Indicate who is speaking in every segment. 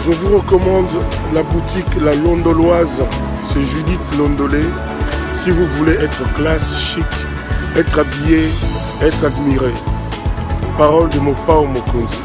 Speaker 1: Je vous recommande la boutique La Londoloise, c'est Judith Londolé. Si vous voulez être classe, chic, être habillé, être admiré. Parole de Mopao Mokonzi.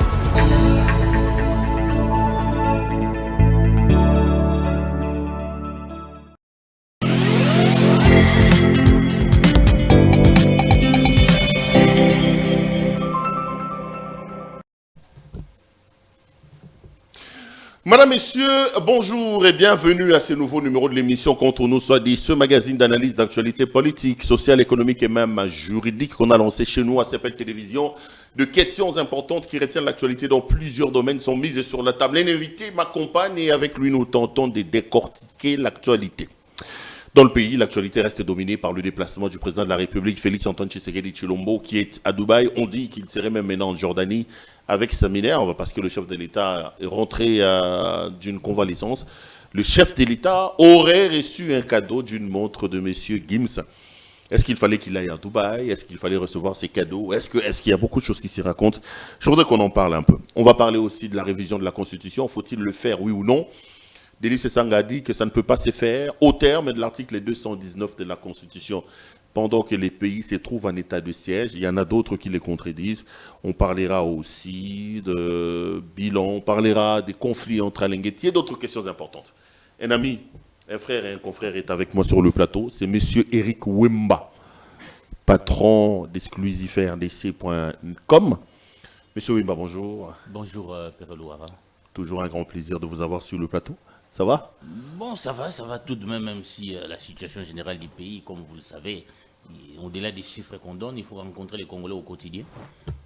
Speaker 2: Madame, Messieurs, bonjour et bienvenue à ce nouveau numéro de l'émission Contre nous soit dit, ce magazine d'analyse d'actualité politique, sociale, économique et même juridique qu'on a lancé chez nous à CPL Télévision. De questions importantes qui retiennent l'actualité dans plusieurs domaines sont mises sur la table. Un invité m'accompagne et avec lui nous tentons de décortiquer l'actualité. Dans le pays, l'actualité reste dominée par le déplacement du président de la République, Félix Antoine Tshisekedi Tshilombo, qui est à Dubaï. On dit qu'il serait même maintenant en Jordanie avec sa Minerve, parce que le chef de l'État est rentré d'une convalescence. Le chef de l'État aurait reçu un cadeau d'une montre de M. Gims. Est-ce qu'il fallait qu'il aille à Dubaï? Est-ce qu'il fallait recevoir ces cadeaux? Est-ce qu'il y a beaucoup de choses qui s'y racontent? Je voudrais qu'on en parle un peu. On va parler aussi de la révision de la Constitution. Faut-il le faire, oui ou non? Délice Sanga dit que ça ne peut pas se faire au terme de l'article 219 de la Constitution. Pendant que les pays se trouvent en état de siège, il y en a d'autres qui les contredisent. On parlera aussi de bilan, on parlera des conflits entre Alinguetti et d'autres questions importantes. Un ami, un frère et un confrère est avec moi sur le plateau. C'est M. Eric Wemba, patron d'exclusifrdc.com. M. Wemba, bonjour.
Speaker 3: Bonjour, Père Louara.
Speaker 2: Toujours un grand plaisir de vous avoir sur le plateau. Ça va?
Speaker 3: Bon, ça va tout de même si la situation générale du pays, comme vous le savez, au-delà des chiffres qu'on donne, il faut rencontrer les Congolais au quotidien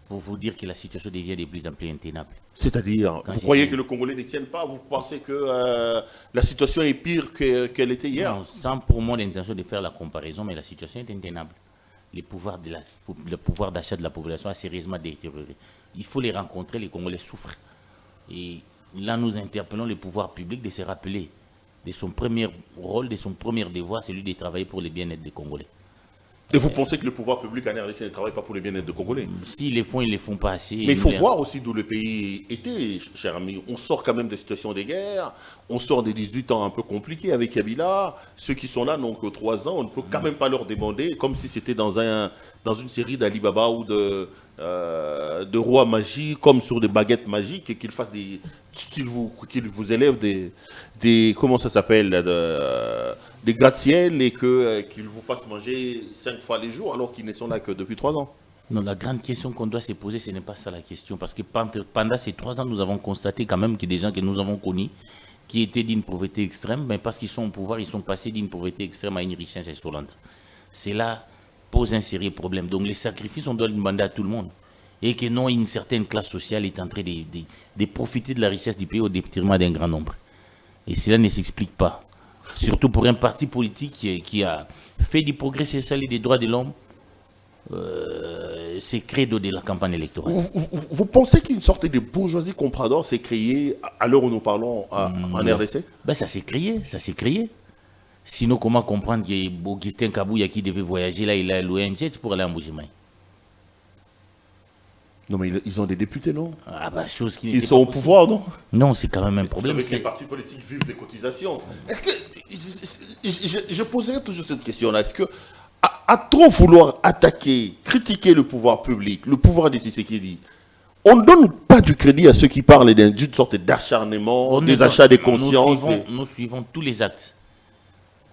Speaker 3: pour vous dire que la situation devient de plus en plus intenable.
Speaker 2: C'est-à-dire, vous croyez que les Congolais ne tiennent pas? Vous pensez que la situation est pire qu'elle était hier?
Speaker 3: Non, sans pour moi l'intention de faire la comparaison, mais la situation est intenable. Le pouvoir d'achat de la population a sérieusement détérioré. Il faut les rencontrer, les Congolais souffrent. Et là, nous interpellons le pouvoir public de se rappeler de son premier rôle, de son premier devoir, celui de travailler pour le bien-être des Congolais.
Speaker 2: Et vous pensez que le pouvoir public en RDC ne travaille pas pour le bien-être des Congolais?
Speaker 3: S'ils le font, ils ne le font pas assez.
Speaker 2: Mais il faut voir aussi d'où le pays était, cher ami. On sort quand même de situations de guerre, on sort des 18 ans un peu compliqués avec Kabila. Ceux qui sont là n'ont que 3 ans, on ne peut quand même pas leur demander, comme si c'était dans une série d'Ali Baba ou de rois magiques, comme sur des baguettes magiques, qu'ils fassent qu'ils vous élèvent des comment ça s'appelle, des gratte-ciel et qu'ils vous fassent manger 5 fois les jours alors qu'ils ne sont là que depuis 3 ans.
Speaker 3: Non, la grande question qu'on doit se poser, ce n'est pas ça la question. Parce que pendant ces 3 ans, nous avons constaté quand même qu'il y a des gens que nous avons connus qui étaient d'une pauvreté extrême, mais parce qu'ils sont au pouvoir, ils sont passés d'une pauvreté extrême à une richesse insolente. Cela pose un sérieux problème. Donc les sacrifices, on doit les demander à tout le monde. Et que non, une certaine classe sociale est en train de profiter de la richesse du pays au détriment d'un grand nombre. Et cela ne s'explique pas. Surtout pour un parti politique qui a fait du progrès social et des droits de l'homme, c'est credo de la campagne électorale.
Speaker 2: Vous pensez qu'une sorte de bourgeoisie comprador s'est créée à l'heure où nous parlons en RDC?
Speaker 3: Ben ça s'est créé. Sinon, comment comprendre qu'Augustin Kabouya qui devait voyager là, il a loué un jet pour aller en Mbuji-Mayi?
Speaker 2: Non, mais ils ont des députés, non?
Speaker 3: Ah bah, chose qui
Speaker 2: ils sont au pouvoir, non?
Speaker 3: Non, c'est quand même un problème.
Speaker 2: Vous savez que les partis politiques vivent des cotisations. Est-ce que je poserai toujours cette question-là. Est-ce que, à trop vouloir attaquer, critiquer le pouvoir public, le pouvoir de Tshisekedi, on ne donne pas du crédit à ceux qui parlent d'une sorte d'acharnement, des achats des consciences?
Speaker 3: Nous suivons tous les actes.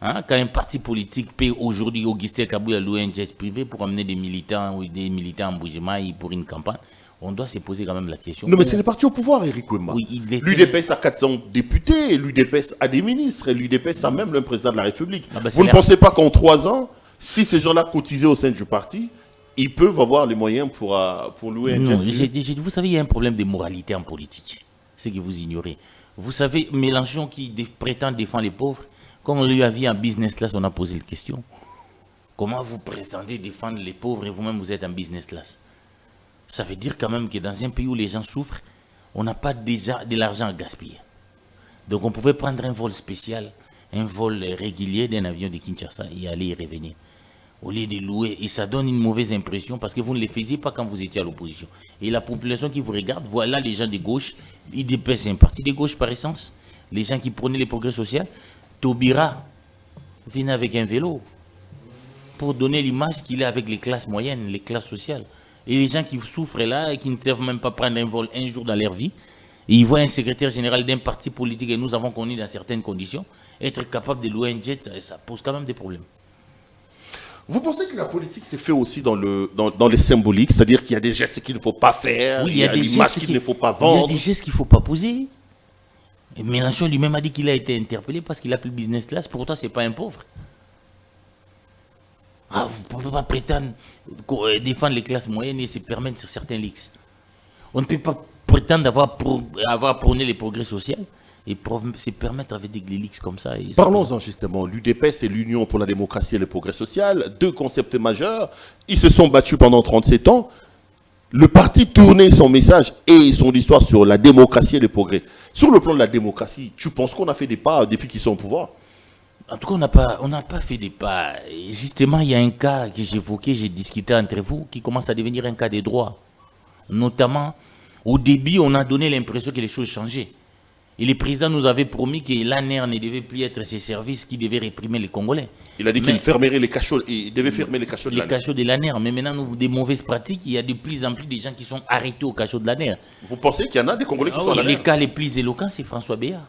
Speaker 3: Hein, quand un parti politique paie aujourd'hui Augustin Kabouya louer un jet privé pour amener des militants ou des militants en Mbuji-Mayi pour une campagne, on doit se poser quand même la question.
Speaker 2: Non, mais c'est le parti au pouvoir, Eric Wemba.
Speaker 3: Oui,
Speaker 2: l'UDPS a 400 députés, l'UDPS a des ministres, l'UDPS a même le président de la République.
Speaker 3: Ah ben,
Speaker 2: vous ne pensez pas qu'en 3 ans, si ces gens-là cotisaient au sein du parti, ils peuvent avoir les moyens pour louer un jet privé?
Speaker 3: Vous savez, il y a un problème de moralité en politique. C'est que vous ignorez. Vous savez, Mélenchon qui prétend défendre les pauvres, comme on lui a vu en business class, on a posé la question. Comment vous prétendez défendre les pauvres et vous-même vous êtes en business class? Ça veut dire quand même que dans un pays où les gens souffrent, on n'a pas déjà de l'argent à gaspiller. Donc on pouvait prendre un vol spécial, un vol régulier d'un avion de Kinshasa et aller y revenir. au lieu de louer. Et ça donne une mauvaise impression parce que vous ne les faisiez pas quand vous étiez à l'opposition. Et la population qui vous regarde, voilà les gens de gauche, IDP c'est un parti de gauche par essence, les gens qui prenaient les progrès sociaux, Taubira venait avec un vélo pour donner l'image qu'il est avec les classes moyennes, les classes sociales. Et les gens qui souffrent là et qui ne savent même pas prendre un vol un jour dans leur vie, et ils voient un secrétaire général d'un parti politique, et nous avons connu dans certaines conditions, être capable de louer un jet, ça pose quand même des problèmes.
Speaker 2: Vous pensez que la politique s'est fait aussi dans les symboliques, c'est-à-dire qu'il y a des gestes qu'il ne faut pas faire,
Speaker 3: oui,
Speaker 2: il y a des images qu'il ne faut pas vendre.
Speaker 3: Il y a des gestes qu'il ne faut pas poser. Et Mélenchon lui-même a dit qu'il a été interpellé parce qu'il a pris le business class, pourtant ce n'est pas un pauvre. Ah, vous ne pouvez pas prétendre défendre les classes moyennes et se permettre sur certains leaks. On ne peut pas prétendre avoir prôné les progrès sociaux et se permettre avec des leaks comme ça.
Speaker 2: Parlons-en justement. L'UDPS et l'Union pour la démocratie et le progrès social, deux concepts majeurs. Ils se sont battus pendant 37 ans. Le parti tournait son message et son histoire sur la démocratie et le progrès. Sur le plan de la démocratie, tu penses qu'on a fait des pas depuis qu'ils sont au pouvoir?
Speaker 3: En tout cas, on n'a pas fait des pas. Et justement, il y a un cas que j'évoquais, j'ai discuté entre vous, qui commence à devenir un cas des droits. Notamment, au début, on a donné l'impression que les choses changeaient. Et le président nous avait promis que l'ANER ne devait plus être ses services qui devaient réprimer les Congolais.
Speaker 2: Il a dit qu'il fermerait les cachots, il devait fermer les cachots de l'ANER.
Speaker 3: Les cachots de l'ANER. Mais maintenant, nous, des mauvaises pratiques, il y a de plus en plus de gens qui sont arrêtés au cachot de l'ANER.
Speaker 2: Vous pensez qu'il y en a des Congolais qui sont à l'ANER?
Speaker 3: Les cas les plus éloquents, c'est François Béat.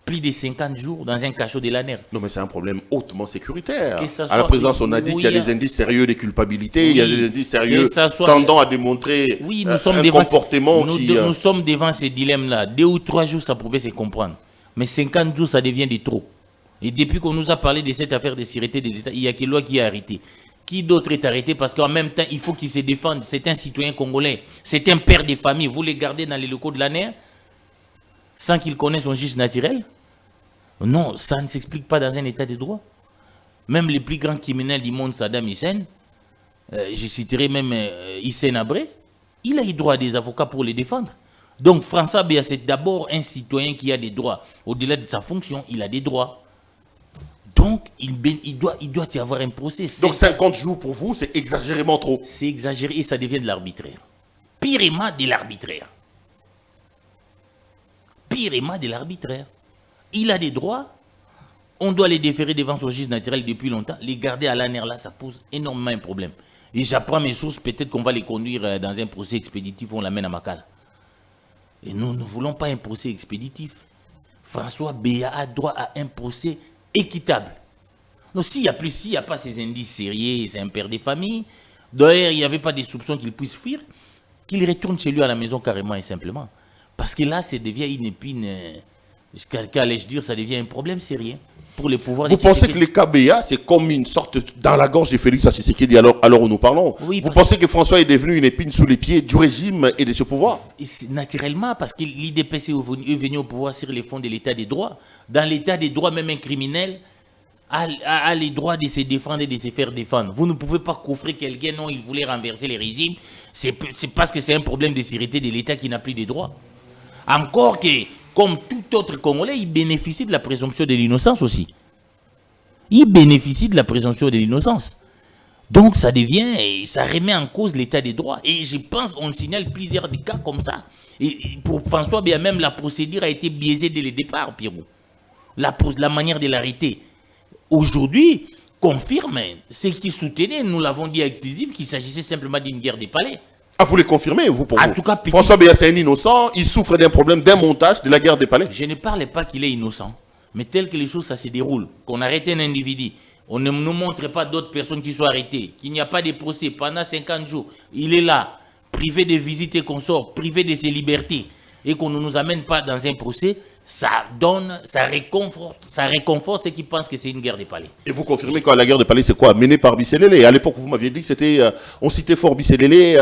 Speaker 3: Plus de 50 jours dans un cachot de l'ANER.
Speaker 2: Non, mais c'est un problème hautement sécuritaire. À la présidence, on a dit qu'il y a des indices sérieux de culpabilité, il y a des indices sérieux tendant à démontrer un comportement qui...
Speaker 3: Nous sommes devant ces dilemmes-là. 2 ou 3 jours, ça pouvait se comprendre. Mais 50 jours, ça devient de trop. Et depuis qu'on nous a parlé de cette affaire de sûreté de l'État, il y a quelle loi qui est arrêtée? Qui d'autre est arrêté? Parce qu'en même temps, il faut qu'il se défende. C'est un citoyen congolais. C'est un père de famille. Vous les gardez dans les locaux de l'ANER sans qu'il connaisse son juge naturel? Non, ça ne s'explique pas dans un état de droit. Même les plus grands criminels du monde, Saddam Hussein, je citerai même Hissène Habré, il a eu droit à des avocats pour les défendre. Donc François Béat, c'est d'abord un citoyen qui a des droits. Au-delà de sa fonction, il a des droits. Donc il doit y avoir un procès.
Speaker 2: Donc 50 jours pour vous, c'est exagérément trop.
Speaker 3: C'est exagéré et ça devient de l'arbitraire. Pirement de l'arbitraire. Pirement de l'arbitraire. Il a des droits, on doit les déférer devant son juge naturel depuis longtemps. Les garder à l'ANER là, ça pose énormément un problème. Et j'apprends mes sources, peut-être qu'on va les conduire dans un procès expéditif, on l'amène à Makala. Et nous ne voulons pas un procès expéditif. François Béat a droit à un procès équitable. Donc s'il n'y a pas ces indices sérieux, c'est un père de famille, d'ailleurs il n'y avait pas de soupçons qu'il puisse fuir, qu'il retourne chez lui à la maison carrément et simplement. Parce que là, ça devient une épine... Qu'allais-je dire, ça devient un problème sérieux pour les pouvoirs.
Speaker 2: Vous pensez que les cas Béat, c'est comme une sorte dans la gorge de Félix Tshisekedi alors où nous parlons? Oui, vous pensez que François est devenu une épine sous les pieds du régime et de ce pouvoir?
Speaker 3: Naturellement, parce que l'IDPS est venu au pouvoir sur les fonds de l'état des droits. Dans l'état des droits, même un criminel a les droits de se défendre et de se faire défendre. Vous ne pouvez pas coffrer quelqu'un, non, il voulait renverser les régimes. C'est parce que c'est un problème de sécurité de l'État qui n'a plus de droits. Encore que... Comme tout autre Congolais, il bénéficie de la présomption de l'innocence aussi. Il bénéficie de la présomption de l'innocence. Donc ça devient, et ça remet en cause l'état des droits. Et je pense, on signale plusieurs cas comme ça. Et pour François Béat, même la procédure a été biaisée dès le départ, Pierrot. La manière de l'arrêter. Aujourd'hui, confirme ce qui soutenait, nous l'avons dit à Exclusive, qu'il s'agissait simplement d'une guerre des palais.
Speaker 2: Ah, vous les confirmez, vous, pour
Speaker 3: en
Speaker 2: vous.
Speaker 3: Tout cas,
Speaker 2: François Béat, c'est un innocent, il souffre d'un problème d'un montage de la guerre des palais.
Speaker 3: Je ne parle pas qu'il est innocent, mais tel que les choses, ça se déroule, qu'on arrête un individu, on ne nous montre pas d'autres personnes qui sont arrêtées, qu'il n'y a pas de procès pendant 50 jours, il est là, privé de visites et consorts, privé de ses libertés, et qu'on ne nous amène pas dans un procès, ça réconforte ceux qui pensent que c'est une guerre des palais.
Speaker 2: Et vous confirmez que la guerre des palais, c'est quoi? Menée par Bisselele. À l'époque, vous m'aviez dit que c'était, on citait fort Bisselele,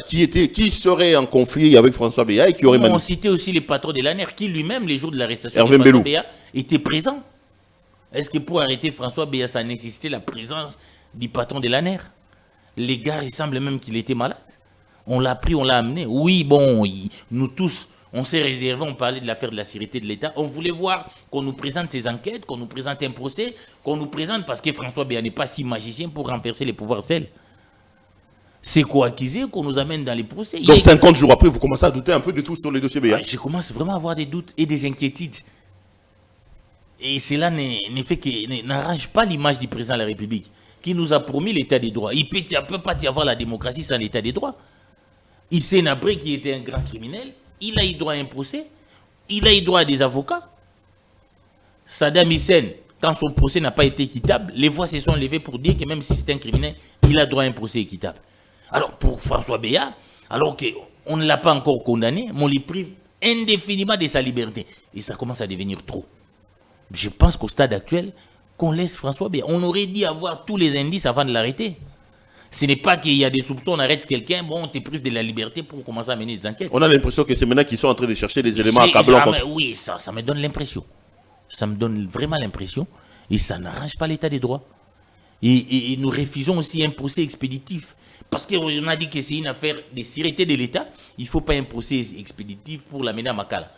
Speaker 2: qui serait en conflit avec François Béat et qui aurait...
Speaker 3: On citait aussi les patrons de l'ANER, qui lui-même, les jours de l'arrestation de François Béat, était présent. Est-ce que pour arrêter François Béat, ça nécessitait la présence du patron de l'ANER? Les gars, il semble même qu'il était malade. On l'a pris, on l'a amené. Oui, bon, nous tous, On s'est réservé, on parlait de l'affaire de la sécurité de l'État. On voulait voir qu'on nous présente ces enquêtes, qu'on nous présente un procès, qu'on nous présente, parce que François Béat n'est pas si magicien pour renverser les pouvoirs seuls. C'est co-accusé qu'on nous amène dans les procès.
Speaker 2: Donc 50 jours après, vous commencez à douter un peu de tout sur les dossiers Béat.
Speaker 3: Je commence vraiment à avoir des doutes et des inquiétudes. Et cela n'arrange pas l'image du président de la République, qui nous a promis l'état des droits. Il ne peut pas y avoir la démocratie sans l'état des droits. Hissène Habré, qui était un grand criminel, il a eu droit à un procès, il a eu droit à des avocats. Saddam Hussein, quand son procès n'a pas été équitable, les voix se sont levées pour dire que même si c'est un criminel, il a droit à un procès équitable. Alors pour François Béat, alors qu'on ne l'a pas encore condamné, mais on lui prive indéfiniment de sa liberté. Et ça commence à devenir trop. Je pense qu'au stade actuel, qu'on laisse François Béat. On aurait dû avoir tous les indices avant de l'arrêter. Ce n'est pas qu'il y a des soupçons, on arrête quelqu'un, bon, on te prive de la liberté pour commencer à mener des enquêtes.
Speaker 2: On a l'impression que c'est maintenant qu'ils sont en train de chercher des éléments accablants.
Speaker 3: Oui, ça me donne l'impression. Ça me donne vraiment l'impression. Et ça n'arrange pas l'état des droits. Et nous refusons aussi un procès expéditif. Parce qu'on a dit que c'est une affaire de sûreté de l'État. Il ne faut pas un procès expéditif pour l'amener à Makala.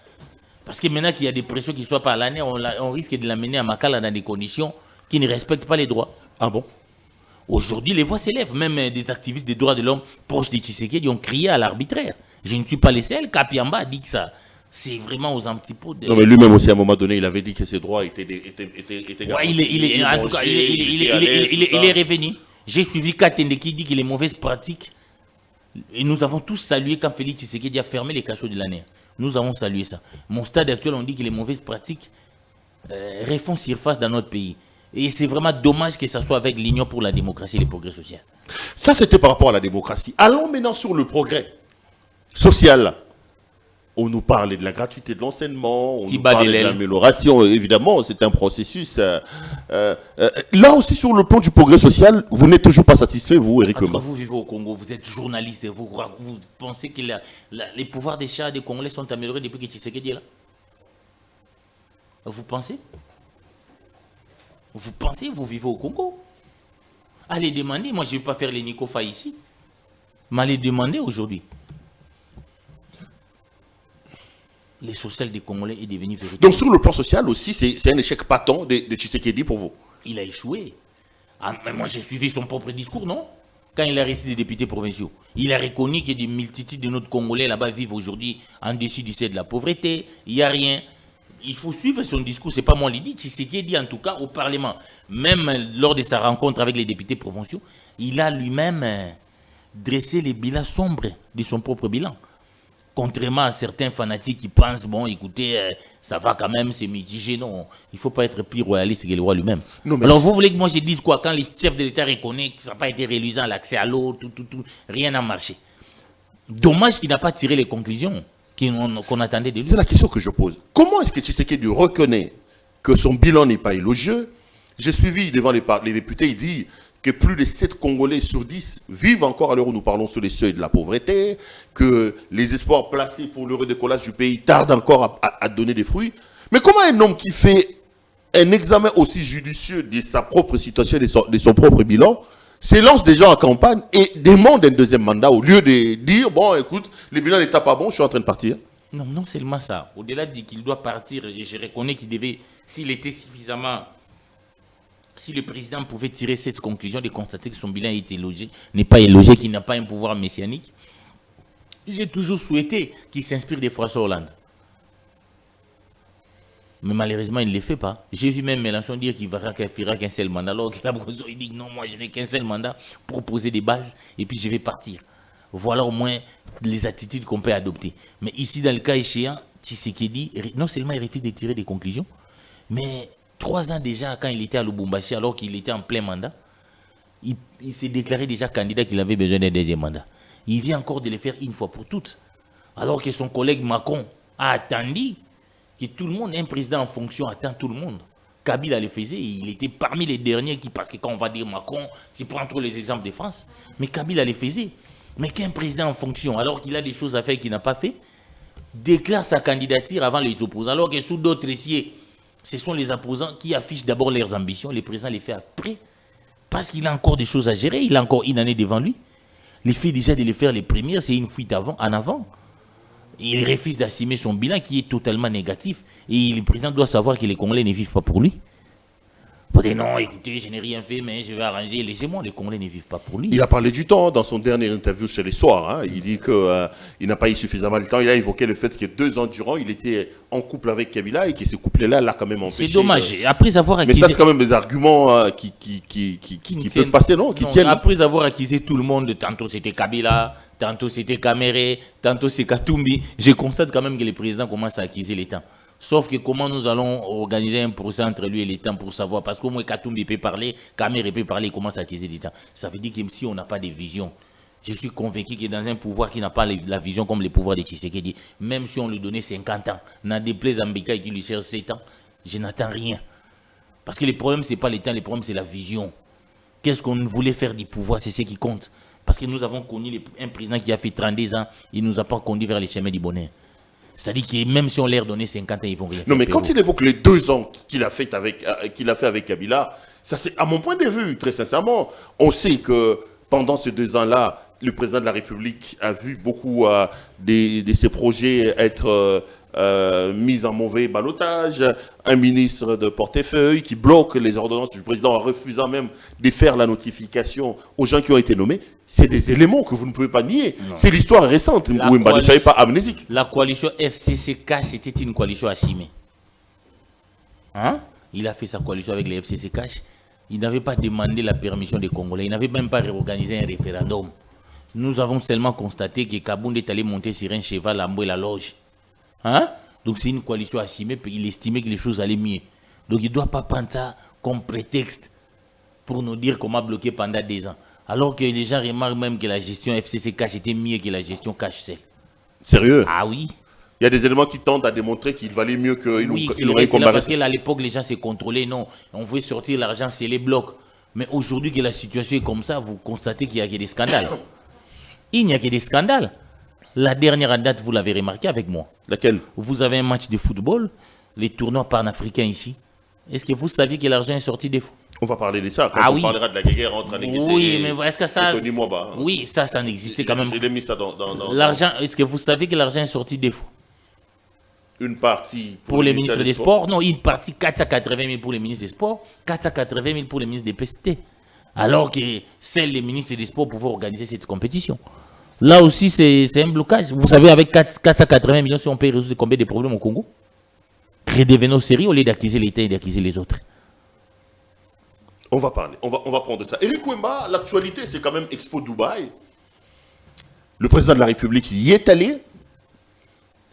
Speaker 3: Parce que maintenant qu'il y a des pressions qui ne soient pas à l'année, on risque de l'amener à Makala dans des conditions qui ne respectent pas les droits.
Speaker 2: Ah bon?
Speaker 3: Aujourd'hui, les voix s'élèvent. Même des activistes des droits de l'homme proches de Tshisekedi ont crié à l'arbitraire. Je ne suis pas le seul. Kapiamba a dit que ça, c'est vraiment aux antipodes.
Speaker 2: Non, mais lui-même aussi, à un moment donné, il avait dit que ses droits étaient
Speaker 3: ouais, il est revenu. J'ai suivi Katende qui dit que les mauvaises pratiques, et nous avons tous salué quand Félix Tshisekedi a fermé les cachots de l'année. Nous avons salué ça. Mon stade actuel, on dit que les mauvaises pratiques refont surface dans notre pays. Et c'est vraiment dommage que ça soit avec l'Union pour la démocratie et le progrès social.
Speaker 2: Ça, c'était par rapport à la démocratie. Allons maintenant sur le progrès social. On nous parlait de la gratuité de l'enseignement, on nous parlait de l'amélioration. Évidemment, c'est un processus. Là aussi, sur le plan du progrès social, vous n'êtes toujours pas satisfait, vous, Éric Lema?
Speaker 3: Vous vivez au Congo, vous êtes journaliste, vous pensez que les pouvoirs des chats des Congolais sont améliorés depuis que Tshisekedi est là? Vous pensez? Vous pensez, vous vivez au Congo? Allez demander, moi je ne vais pas faire les Nikofa ici, mais allez demander aujourd'hui. Les social des Congolais est devenu véritable.
Speaker 2: Donc sur le plan social aussi, c'est un échec patent de Tshisekedi pour vous?
Speaker 3: Il a échoué. Ah, mais moi j'ai suivi son propre discours, non? Quand il a reçu des députés provinciaux. Il a reconnu que des multitudes de notre Congolais là-bas vivent aujourd'hui en dessus du seuil de la pauvreté. Il n'y a rien. Il faut suivre son discours, ce n'est pas moi qui le dis, Tshisekedi en tout cas au Parlement. Même lors de sa rencontre avec les députés provinciaux, il a lui-même dressé les bilans sombres de son propre bilan. Contrairement à certains fanatiques qui pensent, bon écoutez, ça va quand même, c'est mitigé. Non, il ne faut pas être plus royaliste que le roi lui-même. Alors vous voulez que moi je dise quoi? Quand les chefs de l'État reconnaissent que ça n'a pas été réalisant, l'accès à l'eau, tout, rien n'a marché. Dommage qu'il n'a pas tiré les conclusions qu'on attendait de lui.
Speaker 2: C'est la question que je pose. Comment est-ce que Tshisekedi reconnaît que son bilan n'est pas élogieux? J'ai suivi devant les députés, il dit que plus de 7 Congolais sur 10 vivent encore à l'heure où nous parlons sur les seuils de la pauvreté, que les espoirs placés pour le redécollage du pays tardent encore à donner des fruits. Mais comment un homme qui fait un examen aussi judicieux de sa propre situation, de son propre bilan, s'élance déjà en campagne et demande un deuxième mandat au lieu de dire, bon écoute, le bilan n'était pas bon, je suis en train de partir?
Speaker 3: Non, non seulement ça. Au-delà de qu'il doit partir, je reconnais qu'il devait, s'il était suffisamment... Si le président pouvait tirer cette conclusion de constater que son bilan n'est pas élogé, qu'il n'a pas un pouvoir messianique, j'ai toujours souhaité qu'il s'inspire de François Hollande. Mais malheureusement, il ne le fait pas. J'ai vu même Mélenchon dire qu'il fera qu'un seul mandat. Alors qu'il a il dit non, moi je n'ai qu'un seul mandat pour poser des bases et puis je vais partir. Voilà au moins les attitudes qu'on peut adopter. Mais ici, dans le cas échéant, Tshisekedi, non seulement il refuse de tirer des conclusions, mais 3 ans déjà, quand il était à Lubumbashi, alors qu'il était en plein mandat, il s'est déclaré déjà candidat qu'il avait besoin d'un deuxième mandat. Il vient encore de le faire une fois pour toutes. Alors que son collègue Macron a attendu que tout le monde, un président en fonction attend tout le monde. Kabila le faisait, il était parmi les derniers qui, parce que quand on va dire Macron, tu prends trop les exemples de France, mais Kabila le faisait. Mais qu'un président en fonction, alors qu'il a des choses à faire qu'il n'a pas fait, déclare sa candidature avant les opposants, alors que sous d'autres essiers, ce sont les opposants qui affichent d'abord leurs ambitions, le président les fait après, parce qu'il a encore des choses à gérer, il a encore une année devant lui. Le fait déjà de les faire les premières, c'est une fuite en avant. Il refuse d'assumer son bilan qui est totalement négatif. Et le président doit savoir que les Congolais ne vivent pas pour lui. Pour dire non, écoutez, je n'ai rien fait, mais je vais arranger. Laissez-moi, les Congolais ne vivent pas pour lui.
Speaker 2: Il a parlé du temps dans son dernier interview chez Les Soirs. Hein. Il dit qu'il n'a pas eu suffisamment de temps. Il a évoqué le fait que 2 ans durant, il était en couple avec Kabila et que ce couple-là l'a quand même empêché.
Speaker 3: C'est dommage. Après avoir
Speaker 2: accusé... Mais ça, c'est quand même des arguments qui peuvent passer, non, qui tiennent.
Speaker 3: Après avoir accusé tout le monde, tantôt c'était Kabila, tantôt c'était Kamere, tantôt c'est Katumbi, je constate quand même que les présidents commencent à accuser l'État. Sauf que comment nous allons organiser un procès entre lui et l'État pour savoir, parce qu'au moins Katumbi peut parler, Kamere peut parler, il commence à accuser l'État. Ça veut dire que si on n'a pas de vision, je suis convaincu que dans un pouvoir qui n'a pas la vision comme le pouvoir de Tshisekedi, même si on lui donnait 50 ans, n'a déplaise Ambeka qui lui cherche 7 ans, je n'attends rien. Parce que le problème, ce n'est pas l'État, le problème, c'est la vision. Qu'est-ce qu'on voulait faire du pouvoir, c'est ce qui compte. Parce que nous avons connu un président qui a fait 32 ans, il ne nous a pas conduit vers les chemins du bonheur. C'est-à-dire que même si on leur donnait 50 ans, ils vont rien faire.
Speaker 2: Non, mais quand il évoque les 2 ans qu'il a fait avec Kabila, ça c'est à mon point de vue, très sincèrement. On sait que pendant ces 2 ans-là, le président de la République a vu beaucoup de ses projets être mis en mauvais ballottage. Un ministre de portefeuille qui bloque les ordonnances du président en refusant même de faire la notification aux gens qui ont été nommés. C'est des éléments que vous ne pouvez pas nier. C'est l'histoire récente. Vous ne soyez pas amnésique.
Speaker 3: La coalition FCC-CACH, c'était une coalition assumée. Hein? Il a fait sa coalition avec les FCC-CACH. Il n'avait pas demandé la permission des Congolais. Il n'avait même pas réorganisé un référendum. Nous avons seulement constaté que Kabound est allé monter sur un cheval à Mboué la loge. Hein? Donc c'est une coalition assumée. Il estimait que les choses allaient mieux. Donc il ne doit pas prendre ça comme prétexte pour nous dire qu'on m'a bloqué pendant 2 ans. Alors que les gens remarquent même que la gestion FCC Cash était mieux que la gestion Cash Cell.
Speaker 2: Sérieux?
Speaker 3: Ah oui.
Speaker 2: Il y a des éléments qui tendent à démontrer qu'il valait mieux qu'il
Speaker 3: aurait combattu. Parce qu'à l'époque, les gens se contrôlaient. Non, on voulait sortir l'argent, c'est les blocs. Mais aujourd'hui que la situation est comme ça, vous constatez qu'il n'y a que des scandales. Il n'y a que des scandales. La dernière date, vous l'avez remarqué avec moi.
Speaker 2: Laquelle?
Speaker 3: Vous avez un match de football, les tournois panafricains ici. Est-ce que vous saviez que l'argent est sorti des fonds?
Speaker 2: On va parler de ça quand on parlera de la guerre entre
Speaker 3: oui, mais est-ce que ça...
Speaker 2: Tony Mwaba.
Speaker 3: Oui, ça n'existait quand même.
Speaker 2: J'ai mis ça dans
Speaker 3: l'argent, est-ce que vous savez que l'argent est sorti des fonds?
Speaker 2: Une partie
Speaker 3: pour les ministres des Sports. Non, une partie 480 000 pour les ministres des Sports, 480 000 pour les ministres des PCT. Alors que seuls les ministres des Sports pouvaient organiser cette compétition. Là aussi, c'est un blocage. Vous savez, avec 480 millions, si on peut résoudre combien de problèmes au Congo? Redevenons sérieux au lieu d'accuser l'État et d'accuser les autres.
Speaker 2: On va parler, on va prendre ça. Eric Wemba, l'actualité, c'est quand même Expo Dubaï. Le président de la République y est allé.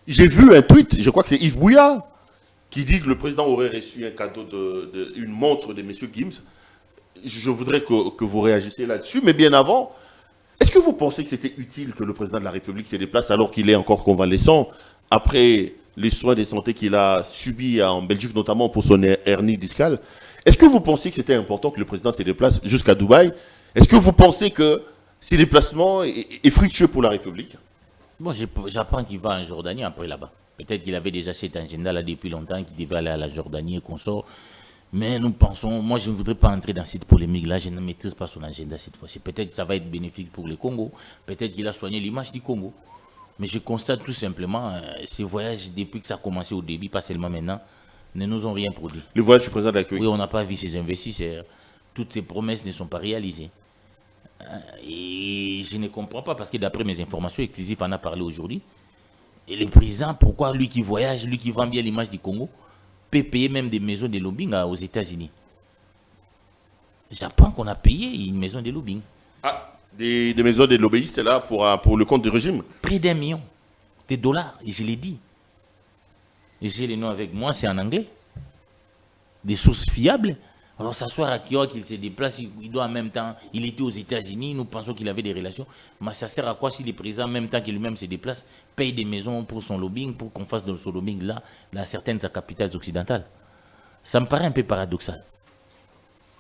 Speaker 2: J'ai vu un tweet, je crois que c'est Yves Bouya, qui dit que le président aurait reçu un cadeau une montre de M. Gims. Je voudrais que vous réagissiez là-dessus, mais bien avant, est-ce que vous pensez que c'était utile que le président de la République se déplace alors qu'il est encore convalescent, après les soins de santé qu'il a subis en Belgique, notamment pour son hernie discale? Est-ce que vous pensez que c'était important que le président se déplace jusqu'à Dubaï? Est-ce que vous pensez que ces déplacements est fructueux pour la République?
Speaker 3: Bon, j'apprends qu'il va en Jordanie après là-bas. Peut-être qu'il avait déjà cet agenda-là depuis longtemps, qu'il devait aller à la Jordanie et qu'on sort. Mais nous pensons, moi je ne voudrais pas entrer dans cette polémique-là, je ne maîtrise pas son agenda cette fois-ci. Peut-être que ça va être bénéfique pour le Congo, peut-être qu'il a soigné l'image du Congo. Mais je constate tout simplement, ces voyages, depuis que ça a commencé au début, pas seulement maintenant, ne nous ont rien produit.
Speaker 2: Le voyage du président de la République?
Speaker 3: Oui, on n'a pas vu ces investisseurs. Toutes ces promesses ne sont pas réalisées. Et je ne comprends pas, parce que d'après mes informations exclusives, on a parlé aujourd'hui. Et le président, pourquoi lui qui voyage, lui qui vend bien l'image du Congo, peut payer même des maisons de lobbying aux États-Unis? J'apprends qu'on a payé une maison de lobbying.
Speaker 2: Ah, des maisons de lobbyistes là pour le compte du régime?
Speaker 3: Près d'1 million de dollars, et je l'ai dit. J'ai les noms avec moi, c'est en anglais. Des sources fiables. Alors s'asseoir à Kiowa qu'il se déplace, il doit en même temps, il était aux États-Unis, nous pensons qu'il avait des relations. Mais ça sert à quoi si le président, en même temps qu'il lui-même se déplace, paye des maisons pour son lobbying, pour qu'on fasse de son lobbying là, dans certaines capitales occidentales? Ça me paraît un peu paradoxal.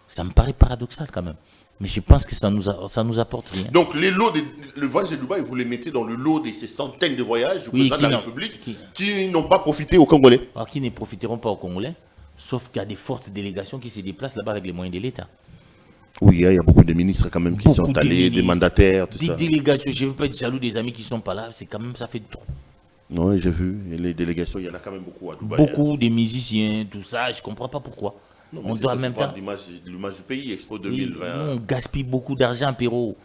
Speaker 3: Ça me paraît paradoxal quand même. Mais je pense que ça nous apporte rien.
Speaker 2: Donc le voyage de Dubaï, vous les mettez dans le lot de ces centaines de voyages du président de la République qui n'ont pas profité aux Congolais?
Speaker 3: Alors, qui ne profiteront pas aux Congolais, sauf qu'il y a des fortes délégations qui se déplacent là-bas avec les moyens de l'État.
Speaker 2: Oui, il y a beaucoup de ministres quand même qui sont allés, des mandataires, tout ça.
Speaker 3: Des délégations, je ne veux pas être jaloux des amis qui ne sont pas là, c'est quand même, ça fait trop.
Speaker 2: Oui, j'ai vu. Et les délégations, il y en a quand même beaucoup à Dubaï.
Speaker 3: Beaucoup de musiciens, tout ça, je ne comprends pas pourquoi.
Speaker 2: Non,
Speaker 3: On doit en même temps...
Speaker 2: l'image du pays, Expo 2020.
Speaker 3: On gaspille beaucoup d'argent, Péro.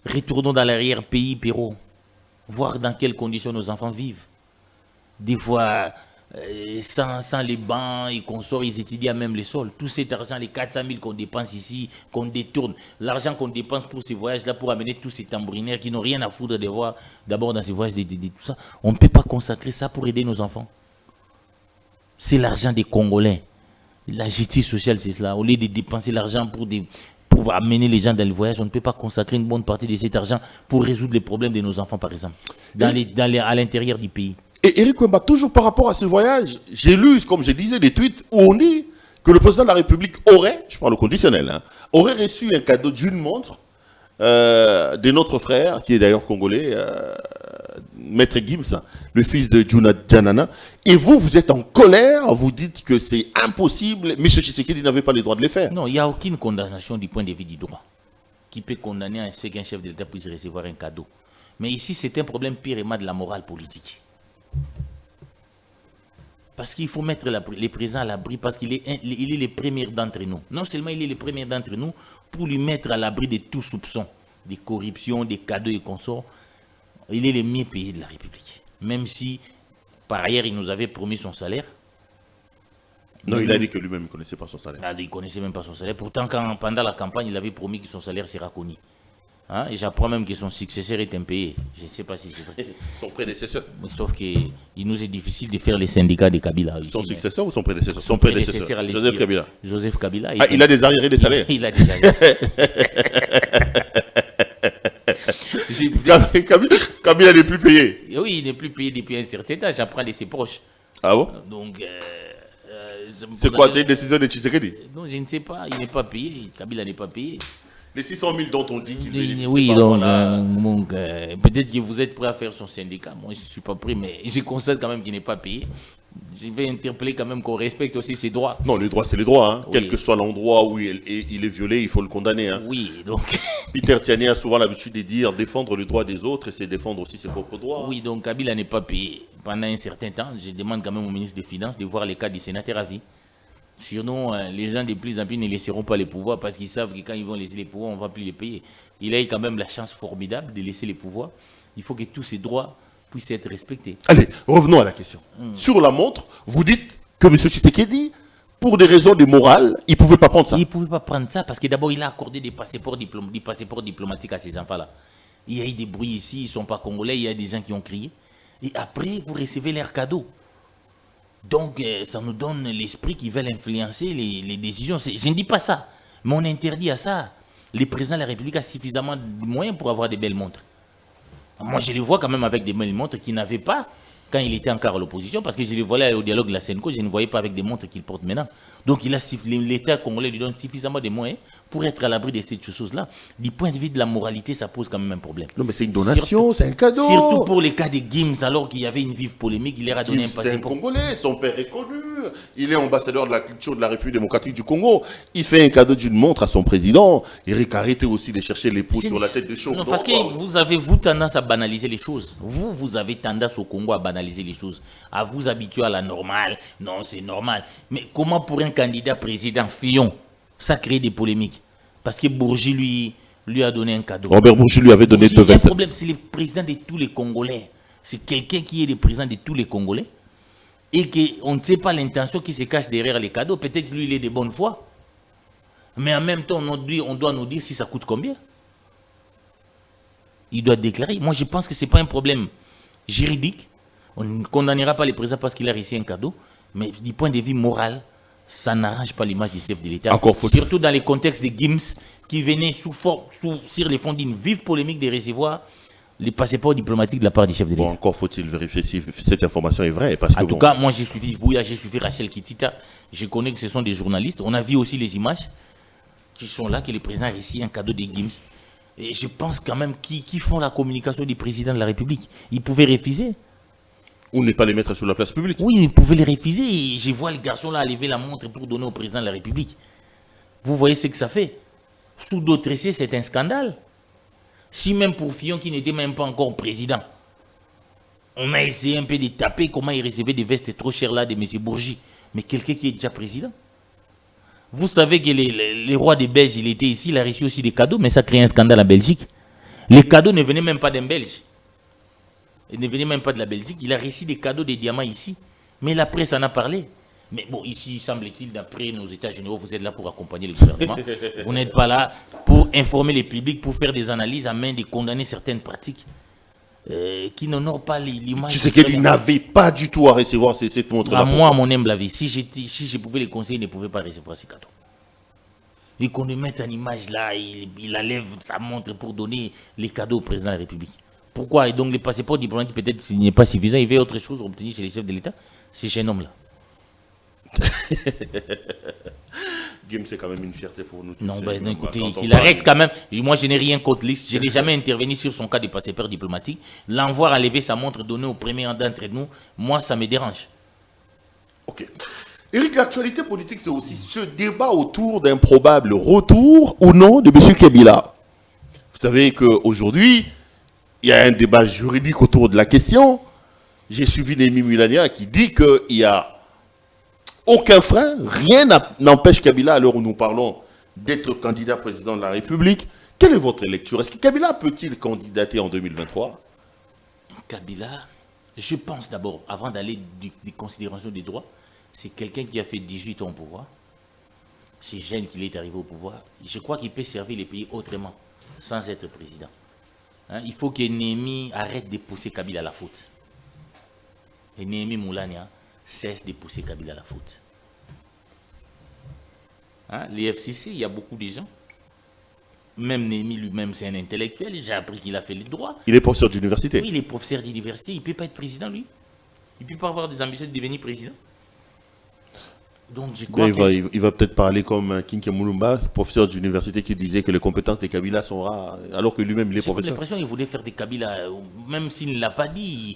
Speaker 3: Retournons dans l'arrière-pays, Péro. Voir dans quelles conditions nos enfants vivent. Des fois, sans les bancs et consorts, ils étudient même les sols. Tout cet argent, les 400 000 qu'on dépense ici, qu'on détourne, l'argent qu'on dépense pour ces voyages-là, pour amener tous ces tambourinaires qui n'ont rien à foutre de voir d'abord dans ces voyages, tout ça, on ne peut pas consacrer ça pour aider nos enfants. C'est l'argent des Congolais. La justice sociale, c'est cela. Au lieu de dépenser l'argent pour amener les gens dans le voyage, on ne peut pas consacrer une bonne partie de cet argent pour résoudre les problèmes de nos enfants, par exemple, à l'intérieur du pays.
Speaker 2: Et Eric Wemba, toujours par rapport à ce voyage, j'ai lu, comme je disais, des tweets où on dit que le président de la République aurait, je parle au conditionnel, aurait reçu un cadeau d'une montre de notre frère, qui est d'ailleurs congolais, Maître Gims, le fils de Juna Janana. Et vous êtes en colère, vous dites que c'est impossible, M. Tshisekedi n'avait pas le droit de le faire.
Speaker 3: Non, il n'y a aucune condamnation du point de vue du droit qui peut condamner un chef de l'État puisse recevoir un cadeau. Mais ici, c'est un problème purement de la morale politique. Parce qu'il faut mettre les présidents à l'abri, parce qu'il est le premier d'entre nous. Non seulement il est le premier d'entre nous, pour lui mettre à l'abri de tout soupçon, des corruptions, des cadeaux et consorts, il est le mieux payé de la République. Même si, par ailleurs, il nous avait promis son salaire.
Speaker 2: Non, il a dit que lui-même ne connaissait pas son salaire.
Speaker 3: Il ne connaissait même pas son salaire. Pourtant, pendant la campagne, il avait promis que son salaire sera connu. Hein? Et j'apprends même que son successeur est impayé. Je ne sais pas si c'est vrai.
Speaker 2: Son prédécesseur.
Speaker 3: Sauf qu'il nous est difficile de faire les syndicats de Kabila.
Speaker 2: Son successeur ou son prédécesseur? Son prédécesseur, Joseph Kabila.
Speaker 3: Joseph Kabila.
Speaker 2: Ah, il a des arriérés de salaire.
Speaker 3: Il a des arriérés.
Speaker 2: Kabila n'est plus payé.
Speaker 3: Oui, il n'est plus payé depuis un certain temps. J'apprends de ses proches.
Speaker 2: Ah bon?
Speaker 3: Donc,
Speaker 2: c'est quoi? C'est une décision de Tshisekedi?
Speaker 3: Non, je ne sais pas. Il n'est pas payé. Kabila n'est pas payé.
Speaker 2: Les 600 000 dont on dit qu'il bénéficie.
Speaker 3: Oui, donc peut-être que vous êtes prêt à faire son syndicat. Moi, je ne suis pas prêt, mais je constate quand même qu'il n'est pas payé. Je vais interpeller quand même qu'on respecte aussi ses droits.
Speaker 2: Non, les droits, c'est les droits. Hein. Oui. Quel que soit l'endroit où il est violé, il faut le condamner. Hein.
Speaker 3: Oui, donc...
Speaker 2: Peter Tiani a souvent l'habitude de dire défendre le droit des autres et c'est défendre aussi ses propres droits.
Speaker 3: Oui, donc Kabila n'est pas payé pendant un certain temps. Je demande quand même au ministre des Finances de voir les cas des sénateurs à vie. Sinon, les gens de plus en plus ne laisseront pas les pouvoirs parce qu'ils savent que quand ils vont laisser les pouvoirs, on ne va plus les payer. Il a eu quand même la chance formidable de laisser les pouvoirs. Il faut que tous ces droits puissent être respectés.
Speaker 2: Allez, revenons à la question. Sur la montre, vous dites que M. Tshisekedi, pour des raisons de morale, il ne pouvait pas prendre ça.
Speaker 3: Il ne pouvait pas prendre ça parce que d'abord, il a accordé des passeports diplomatiques à ces enfants-là. Il y a eu des bruits ici, ils ne sont pas congolais, il y a des gens qui ont crié. Et après, vous recevez leurs cadeaux. Donc, ça nous donne l'esprit qu'ils veulent influencer les décisions. Je ne dis pas ça, mais on interdit à ça. Le président de la République a suffisamment de moyens pour avoir des belles montres. Moi, je les vois quand même avec des belles montres qu'il n'avait pas quand il était encore à l'opposition, parce que je les voyais au dialogue de la Senco, je ne voyais pas avec des montres qu'il porte maintenant. Donc, l'État congolais lui donne suffisamment de moyens pour être à l'abri de ces choses-là. Du point de vue de la moralité, ça pose quand même un problème.
Speaker 2: Non, mais c'est une donation, c'est un cadeau.
Speaker 3: Surtout pour les cas de Gims, alors qu'il y avait une vive polémique, il leur a donné un passeport.
Speaker 2: C'est un Congolais, son père est connu. Il est ambassadeur de la culture de la République démocratique du Congo. Il fait un cadeau d'une montre à son président. Eric, arrêtez aussi de chercher les poux sur la tête des choses.
Speaker 3: Non, parce que vous avez tendance à banaliser les choses. Vous avez tendance au Congo à banaliser les choses. À vous habituer à la normale. Non, c'est normal. Mais comment pour un candidat président Fillon, ça crée des polémiques? Parce que Bourgi lui a donné un cadeau.
Speaker 2: Robert Bourgi lui avait donné 2 vestes.
Speaker 3: Le problème, c'est le président de tous les Congolais. C'est quelqu'un qui est le président de tous les Congolais. Et qu'on ne sait pas l'intention qui se cache derrière les cadeaux. Peut-être lui, il est de bonne foi. Mais en même temps, on doit nous dire si ça coûte combien. Il doit déclarer. Moi, je pense que ce n'est pas un problème juridique. On ne condamnera pas le président parce qu'il a reçu un cadeau. Mais du point de vue moral, ça n'arrange pas l'image du chef de l'État. Surtout dans les contextes de Gims, qui venait sur les fonds d'une vive polémique de recevoir les passeports diplomatiques de la part du chef de l'État.
Speaker 2: Bon, encore faut-il vérifier si cette information est vraie.
Speaker 3: En tout cas, moi j'ai suivi Bouya, j'ai suivi Rachel Kitita. Je connais que ce sont des journalistes. On a vu aussi les images qui sont là, que le président a reçu un cadeau de Gims. Et je pense quand même qui font la communication du président de la République. Ils pouvaient refuser.
Speaker 2: Ou ne pas les mettre sur la place publique.
Speaker 3: Oui, ils pouvaient les refuser. Et je vois le garçon là lever la montre pour donner au président de la République. Vous voyez ce que ça fait. Sous d'autres essais, c'est un scandale. Si même pour Fillon qui n'était même pas encore président, On a essayé un peu de taper comment il recevait des vestes trop chères là de M. Bourgi. Mais quelqu'un qui est déjà président. Vous savez que les rois des Belges, il était ici, il a reçu aussi des cadeaux, mais ça crée un scandale en Belgique. Les cadeaux ne venaient même pas d'un Belge. Ils ne venaient même pas de la Belgique. Il a reçu des cadeaux, des diamants ici. Mais la presse en a parlé. Mais bon, ici, semble-t-il, d'après nos états généraux, vous êtes là pour accompagner le gouvernement. Vous n'êtes pas là pour informer les publics, pour faire des analyses à main de condamner certaines pratiques qui n'honorent pas l'image.
Speaker 2: Tu sais qu'il n'avait pas du tout à recevoir cette montre-là.
Speaker 3: Moi, à mon humble avis, si je pouvais les conseiller, il ne pouvait pas recevoir ces cadeaux. Et qu'on lui mette en image là, il enlève sa montre pour donner les cadeaux au président de la République. Pourquoi? Et donc les passeports diplomatiques, peut-être s'il n'est pas suffisant, il veut autre chose obtenir chez les chefs de l'État. C'est chez un homme là.
Speaker 2: Game, c'est quand même une fierté pour nous tous.
Speaker 3: Non, ben écoutez, qu'il arrête quand même. Moi, je n'ai rien contre liste. Je n'ai jamais intervenu sur son cas de passeport diplomatique. L'envoir enlever sa montre donnée au premier d'entre nous, moi, ça me dérange.
Speaker 2: Ok. Éric, l'actualité politique, c'est aussi ce débat autour d'un probable retour ou non de M. Kabila. Vous savez qu'aujourd'hui, il y a un débat juridique autour de la question. J'ai suivi Némi Mulania qui dit qu'il y a aucun frein, rien n'empêche Kabila, à l'heure où nous parlons, d'être candidat président de la République. Quelle est votre lecture? Est-ce que Kabila peut-il candidater en 2023?
Speaker 3: Kabila, je pense d'abord, avant d'aller des considérations des droits, c'est quelqu'un qui a fait 18 ans au pouvoir. C'est jeune qu'il est arrivé au pouvoir. Je crois qu'il peut servir les pays autrement, sans être président. Hein? Il faut que Némi arrête de pousser Kabila à la faute. Et Némi Moulania cesse de pousser Kabila à la faute. Hein? Les FCC, il y a beaucoup de gens. Même Némi lui-même, c'est un intellectuel. J'ai appris qu'il a fait les droits.
Speaker 2: Il est professeur d'université.
Speaker 3: Oui, il est professeur d'université. Il ne peut pas être président, lui. Il ne peut pas avoir des ambitions de devenir président. Donc, je crois
Speaker 2: il va peut-être parler comme Kinke Moulumba, professeur d'université, qui disait que les compétences de Kabila sont rares, alors que lui-même, il est professeur. J'ai
Speaker 3: l'impression qu'il voulait faire des Kabila, même s'il ne l'a pas dit,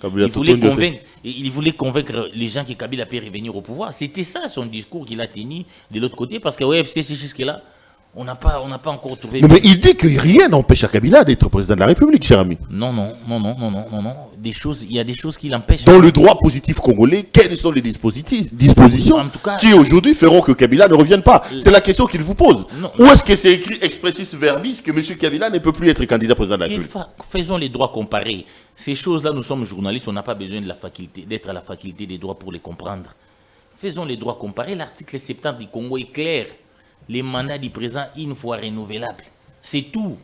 Speaker 3: il voulait convaincre les gens que Kabila peut revenir au pouvoir. C'était ça son discours qu'il a tenu de l'autre côté, parce qu'au FCC, jusque-là, on n'a pas encore trouvé...
Speaker 2: Non, mais il dit que rien n'empêche à Kabila d'être président de la République, cher ami.
Speaker 3: Non. Il y a des choses qui l'empêchent.
Speaker 2: Dans le droit positif congolais, quelles sont les dispositions
Speaker 3: en tout cas,
Speaker 2: qui aujourd'hui feront que Kabila ne revienne pas? C'est la question qu'il vous pose. Ou est-ce que c'est écrit expressis verbis que M. Kabila ne peut plus être candidat président de la République?
Speaker 3: Faisons les droits comparés. Ces choses-là, nous sommes journalistes, on n'a pas besoin d'être à la faculté des droits pour les comprendre. Faisons les droits comparés. L'article 70 du Congo est clair. Les mandats du président, une fois renouvelables. C'est tout.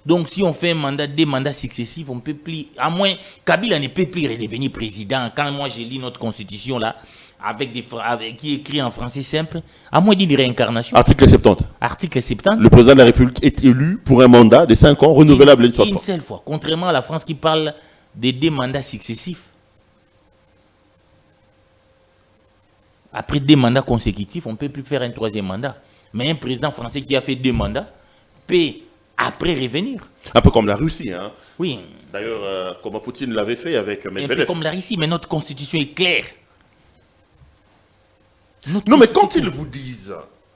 Speaker 3: Donc, si on fait un mandat, des mandats successifs, on ne peut plus... À moins, Kabila ne peut plus redevenir président. Quand moi, j'ai lu notre constitution, là, qui est écrit en français simple, à moins d'une réincarnation.
Speaker 2: Article 70.
Speaker 3: Article 70.
Speaker 2: Le président de la République est élu pour un mandat de 5 ans, renouvelable une seule fois.
Speaker 3: Une seule fois. Contrairement à la France qui parle de 2 mandats successifs. Après 2 mandats consécutifs, on ne peut plus faire un 3e mandat. Mais un président français qui a fait 2 mandats peut après revenir.
Speaker 2: Un peu comme la Russie. Hein.
Speaker 3: Oui.
Speaker 2: D'ailleurs, comme Poutine l'avait fait avec Medvedev.
Speaker 3: Un peu comme la Russie, mais notre constitution est claire.
Speaker 2: Non, mais quand ils vous disent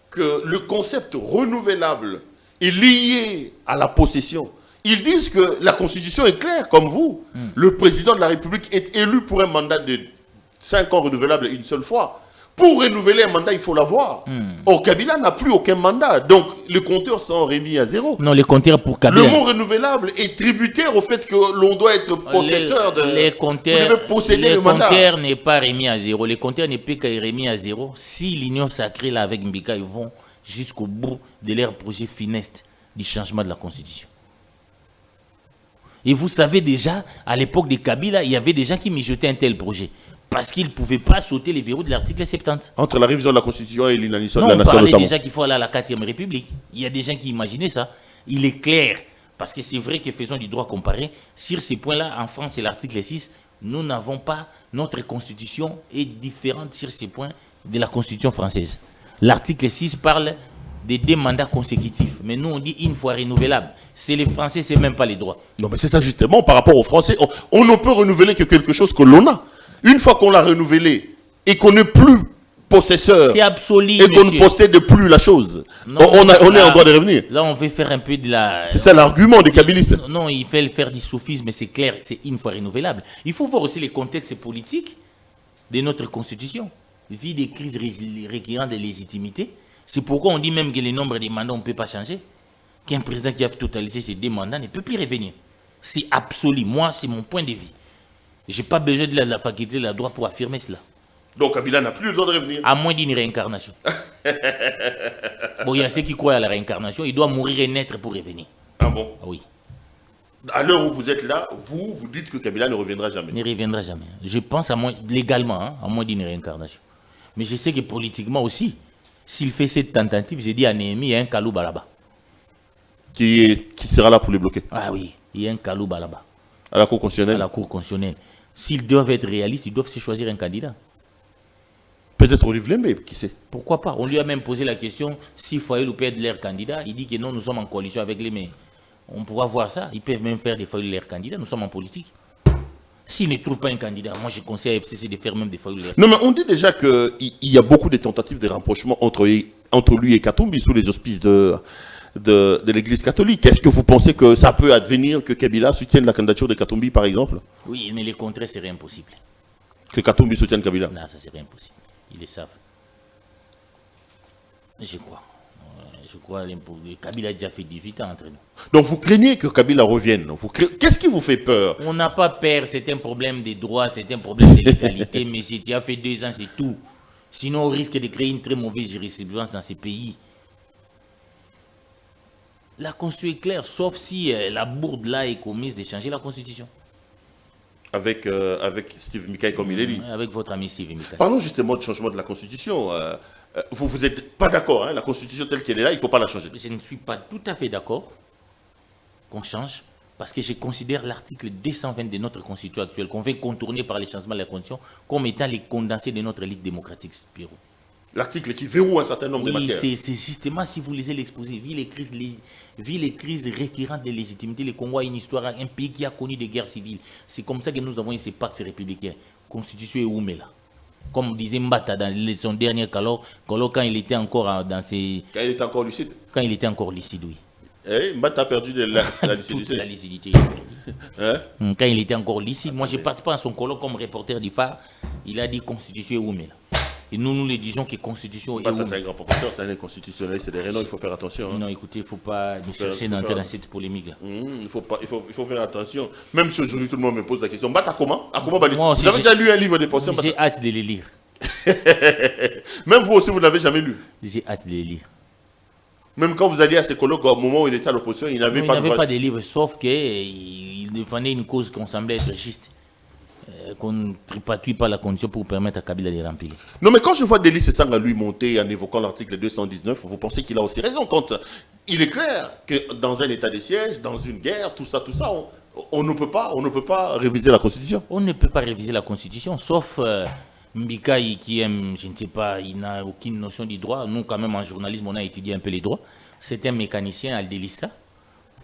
Speaker 2: que le concept renouvelable est lié à la possession, ils disent que la constitution est claire, comme vous. Le président de la République est élu pour un mandat de 5 ans renouvelable une seule fois. Pour renouveler un mandat, il faut l'avoir. Or, Kabila n'a plus aucun mandat. Donc, les compteurs sont remis à zéro.
Speaker 3: Non, les compteurs pour Kabila...
Speaker 2: Le mot renouvelable est tributaire au fait que l'on doit être possesseur de...
Speaker 3: Les compteurs,
Speaker 2: vous devez posséder le mandat.
Speaker 3: Les compteurs n'est pas remis à zéro. Les compteurs n'est plus qu'à remis à zéro si l'union sacrée, là, avec Mbika, ils vont jusqu'au bout de leur projet funeste du changement de la Constitution. Et vous savez déjà, à l'époque de Kabila, il y avait des gens qui mijotaient un tel projet. Parce qu'ils ne pouvaient pas sauter les verrous de l'article 70.
Speaker 2: Entre la révision de la Constitution et l'inanition de la
Speaker 3: Nation
Speaker 2: notamment.
Speaker 3: On parlait déjà qu'il faut aller à la 4e République. Il y a des gens qui imaginaient ça. Il est clair, parce que c'est vrai que faisons du droit comparé. Sur ces points-là, en France, c'est l'article 6. Nous n'avons pas... Notre Constitution est différente sur ces points de la Constitution française. L'article 6 parle de 2 mandats consécutifs. Mais nous, on dit une fois renouvelable. C'est les Français, c'est même pas les droits.
Speaker 2: Non, mais c'est ça justement, par rapport aux Français. On ne peut renouveler que quelque chose que l'on a. Une fois qu'on l'a renouvelé et qu'on n'est plus possesseur.
Speaker 3: C'est absolu,
Speaker 2: et qu'on ne possède plus la chose.
Speaker 3: Non,
Speaker 2: on est en droit de revenir.
Speaker 3: Là, on veut faire un peu de la...
Speaker 2: C'est ça l'argument des kabylistes.
Speaker 3: Non, il fait faire du soufisme, mais c'est clair, c'est une fois renouvelable. Il faut voir aussi les contextes politiques de notre constitution. Vu des crises récurrentes de légitimité, c'est pourquoi on dit même que le nombre de mandats, on ne peut pas changer. Qu'un président qui a totalisé ses 2 mandats ne peut plus revenir. C'est absolu. Moi, c'est mon point de vue. Je n'ai pas besoin de la faculté de la droit pour affirmer cela.
Speaker 2: Donc Kabila n'a plus le droit de revenir.
Speaker 3: À moins d'une réincarnation. Bon, il y a ceux qui croient à la réincarnation, il doit mourir et naître pour revenir.
Speaker 2: Ah bon?
Speaker 3: Oui.
Speaker 2: À l'heure où vous êtes là, vous dites que Kabila ne reviendra jamais.
Speaker 3: Ne reviendra jamais. Je pense à moins, légalement, hein, à moins d'une réincarnation. Mais je sais que politiquement aussi, s'il fait cette tentative, j'ai dit à Néhémie, il y a un Kalouba là-bas.
Speaker 2: Qui sera là pour les bloquer?
Speaker 3: Ah oui, il y a un Kalouba là-bas.
Speaker 2: À la Cour constitutionnelle?
Speaker 3: À la Cour constitutionnelle. S'ils doivent être réalistes, ils doivent se choisir un candidat.
Speaker 2: Peut-être Olivier Lembe, qui sait?
Speaker 3: Pourquoi pas? On lui a même posé la question si Fayoulou peut être leur candidat. Il dit que non, nous sommes en coalition avec les mais on pourra voir ça. Ils peuvent même faire des Fayoulou leur candidat. Nous sommes en politique. S'ils ne trouvent pas un candidat, moi je conseille à FCC de faire même des Fayoulou leur candidat.
Speaker 2: Non, mais on dit déjà qu'il y a beaucoup de tentatives de rapprochement entre lui et Katumbi sous les auspices de l'Église catholique. Est-ce que vous pensez que ça peut advenir que Kabila soutienne la candidature de Katumbi, par exemple?
Speaker 3: Oui, mais le contraire serait impossible.
Speaker 2: Que Katumbi soutienne Kabila?
Speaker 3: Non, ça serait impossible. Ils le savent. Je crois. Je crois que Kabila a déjà fait 18 ans entre nous.
Speaker 2: Donc vous craignez que Kabila revienne? Qu'est-ce qui vous fait peur?
Speaker 3: On n'a pas peur, c'est un problème des droits, c'est un problème de l'égalité, mais si tu as fait 2 ans, c'est tout. Sinon, on risque de créer une très mauvaise jurisprudence dans ces pays. La Constitution est claire, sauf si la bourde là est commise de changer la Constitution.
Speaker 2: Avec Steve Mikaï, comme il est dit.
Speaker 3: Avec votre ami Steve Mikaï.
Speaker 2: Parlons justement du changement de la Constitution. Vous n'êtes pas d'accord, hein? La Constitution telle qu'elle est là, il ne faut pas la changer.
Speaker 3: Je ne suis pas tout à fait d'accord qu'on change, parce que je considère l'article 220 de notre Constitution actuelle, qu'on veut contourner par les changements de la Constitution, comme étant les condensés de notre élite démocratique, Pierrot.
Speaker 2: L'article qui verrouille un certain nombre de matières.
Speaker 3: Oui, c'est justement, si vous lisez l'exposé, vu les crises récurrentes de légitimité, le Congo a une histoire, un pays qui a connu des guerres civiles. C'est comme ça que nous avons eu ces pactes républicains. Constitution et Oumela. Comme disait Mbata dans son dernier colloque, quand il était encore dans ses...
Speaker 2: Quand il était encore lucide.
Speaker 3: Quand il était encore lucide, oui.
Speaker 2: Eh, Mbata a perdu de la lucidité.
Speaker 3: Toute la lucidité.
Speaker 2: Hein?
Speaker 3: Quand il était encore lucide, moi je participé à son colloque comme reporter du phare, il a dit Constitution et Oumela. Et nous le disons que Constitution et Oumela.
Speaker 2: C'est un grand professeur, c'est un constitutionnel, c'est des rénons, il faut faire attention. Hein.
Speaker 3: Non, écoutez, il ne faut pas nous chercher d'entrer dans cette polémique-là.
Speaker 2: Il faut faire attention. Même si aujourd'hui tout le monde me pose la question, Mbata comment?
Speaker 3: Moi,
Speaker 2: vous avez déjà lu un livre de pensée?
Speaker 3: J'ai hâte de le lire.
Speaker 2: Même vous aussi, vous ne l'avez jamais lu?
Speaker 3: J'ai hâte de le lire.
Speaker 2: Même quand vous alliez à ses colloques, au moment où il était à l'opposition, il n'avait pas
Speaker 3: de livre, sauf qu'il défendait une cause qu'on semblait être juste. Qu'on ne tripatouille pas la condition pour permettre à Kabila de remplir.
Speaker 2: Non, mais quand je vois Delis Sesanga lui monter en évoquant l'article 219, vous pensez qu'il a aussi raison. Quand il est clair que dans un état de siège, dans une guerre, tout ça, on ne peut pas réviser la Constitution. On
Speaker 3: ne peut pas réviser la Constitution, sauf Mbikaï qui aime, je ne sais pas, il n'a aucune notion du droit. Nous, quand même, en journalisme, on a étudié un peu les droits. C'est un mécanicien, Aldelista,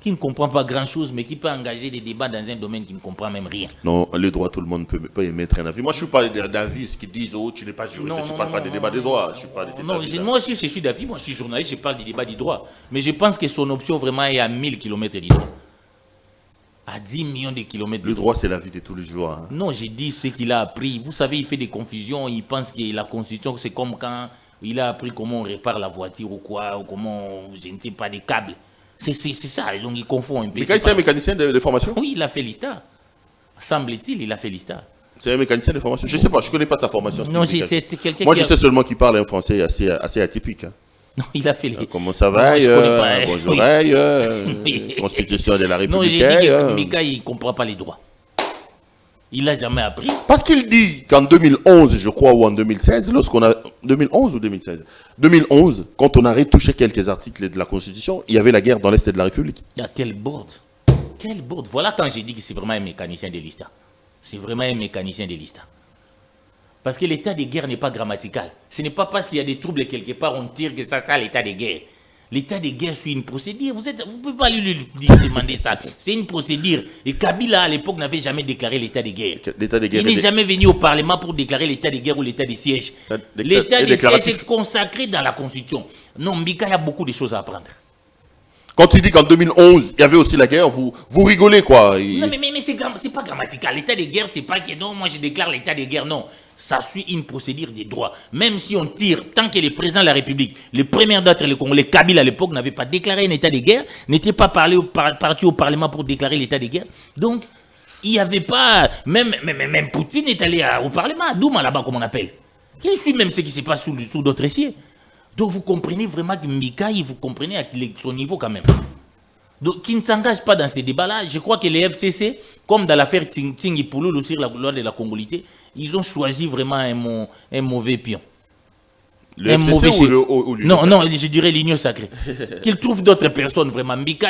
Speaker 3: qui ne comprend pas grand-chose, mais qui peut engager des débats dans un domaine qui ne comprend même rien.
Speaker 2: Non, le droit, tout le monde peut émettre un avis. Moi, je ne suis pas d'avis, ce qu'ils disent, oh, tu n'es pas juriste, tu ne parles pas des débats des droits.
Speaker 3: Moi aussi, je suis d'avis, moi, je suis journaliste, je parle des débats du droit. Mais je pense que son option vraiment est à 1000 km du droit. À 10 millions de kilomètres.
Speaker 2: Le droit, c'est la vie de tous les jours. Hein.
Speaker 3: Non, j'ai dit ce qu'il a appris. Vous savez, il fait des confusions, il pense que la Constitution, c'est comme quand il a appris comment on répare la voiture ou quoi, ou comment, je ne sais pas, des câbles. C'est ça, donc il confond un peu.
Speaker 2: Mais c'est un mécanicien de formation?
Speaker 3: Oui, il a fait l'ISTA. Semble-t-il, il a fait l'ISTA.
Speaker 2: C'est un mécanicien de formation? Je ne sais pas, je ne connais pas sa formation.
Speaker 3: Non, c'est quelqu'un.
Speaker 2: Moi, je sais seulement qu'il parle un français assez atypique. Hein.
Speaker 3: Non, il a fait les...
Speaker 2: Comment ça va? Bonjour, Constitution de la République.
Speaker 3: Non, j'ai dit que Mika, il ne comprend pas les droits. Il n'a jamais appris.
Speaker 2: Parce qu'il dit qu'en 2011, je crois, ou en 2016, 2011 ou 2016 2011, quand on a retouché quelques articles de la Constitution, il y avait la guerre dans l'Est de la République.
Speaker 3: Ah, quelle bourde. Quelle bourde. Voilà quand j'ai dit que c'est vraiment un mécanicien de l'ISTA. C'est vraiment un mécanicien de l'ISTA. Parce que l'état de guerre n'est pas grammatical. Ce n'est pas parce qu'il y a des troubles quelque part, on tire que ça l'état de guerre. L'état de guerre suit une procédure. Vous ne pouvez pas lui demander ça. C'est une procédure. Et Kabila, à l'époque, n'avait jamais déclaré l'état de guerre. Il n'est jamais venu au Parlement pour déclarer l'état de guerre ou l'état de siège. L'état de siège est consacré dans la Constitution. Non, Mbika, il y a beaucoup de choses à apprendre.
Speaker 2: Quand il dit qu'en 2011, il y avait aussi la guerre, vous rigolez, quoi.
Speaker 3: Non, mais c'est pas grammatical. L'état de guerre, c'est pas que non, moi je déclare l'état de guerre. Non, ça suit une procédure des droits. Même si on tire, tant que le président de la République, le premier d'être le Congolais, Kabila à l'époque, n'avait pas déclaré un état de guerre, n'était pas parti au Parlement pour déclarer l'état de guerre. Donc, il n'y avait pas. Même Poutine est allé au Parlement, à Douma là-bas, comme on appelle. Il suit même ce qui se passe sous d'autres cieux. Donc vous comprenez vraiment que Mbika, vous comprenez à son niveau quand même. Donc qui ne s'engage pas dans ces débats-là, je crois que les FCC, comme dans l'affaire Tingi Pouloulou sur la loi de la Congolité, ils ont choisi vraiment un mauvais pion.
Speaker 2: Le FCC ou
Speaker 3: non, je dirais l'union sacrée. Qu'ils trouvent d'autres personnes vraiment. Mbika,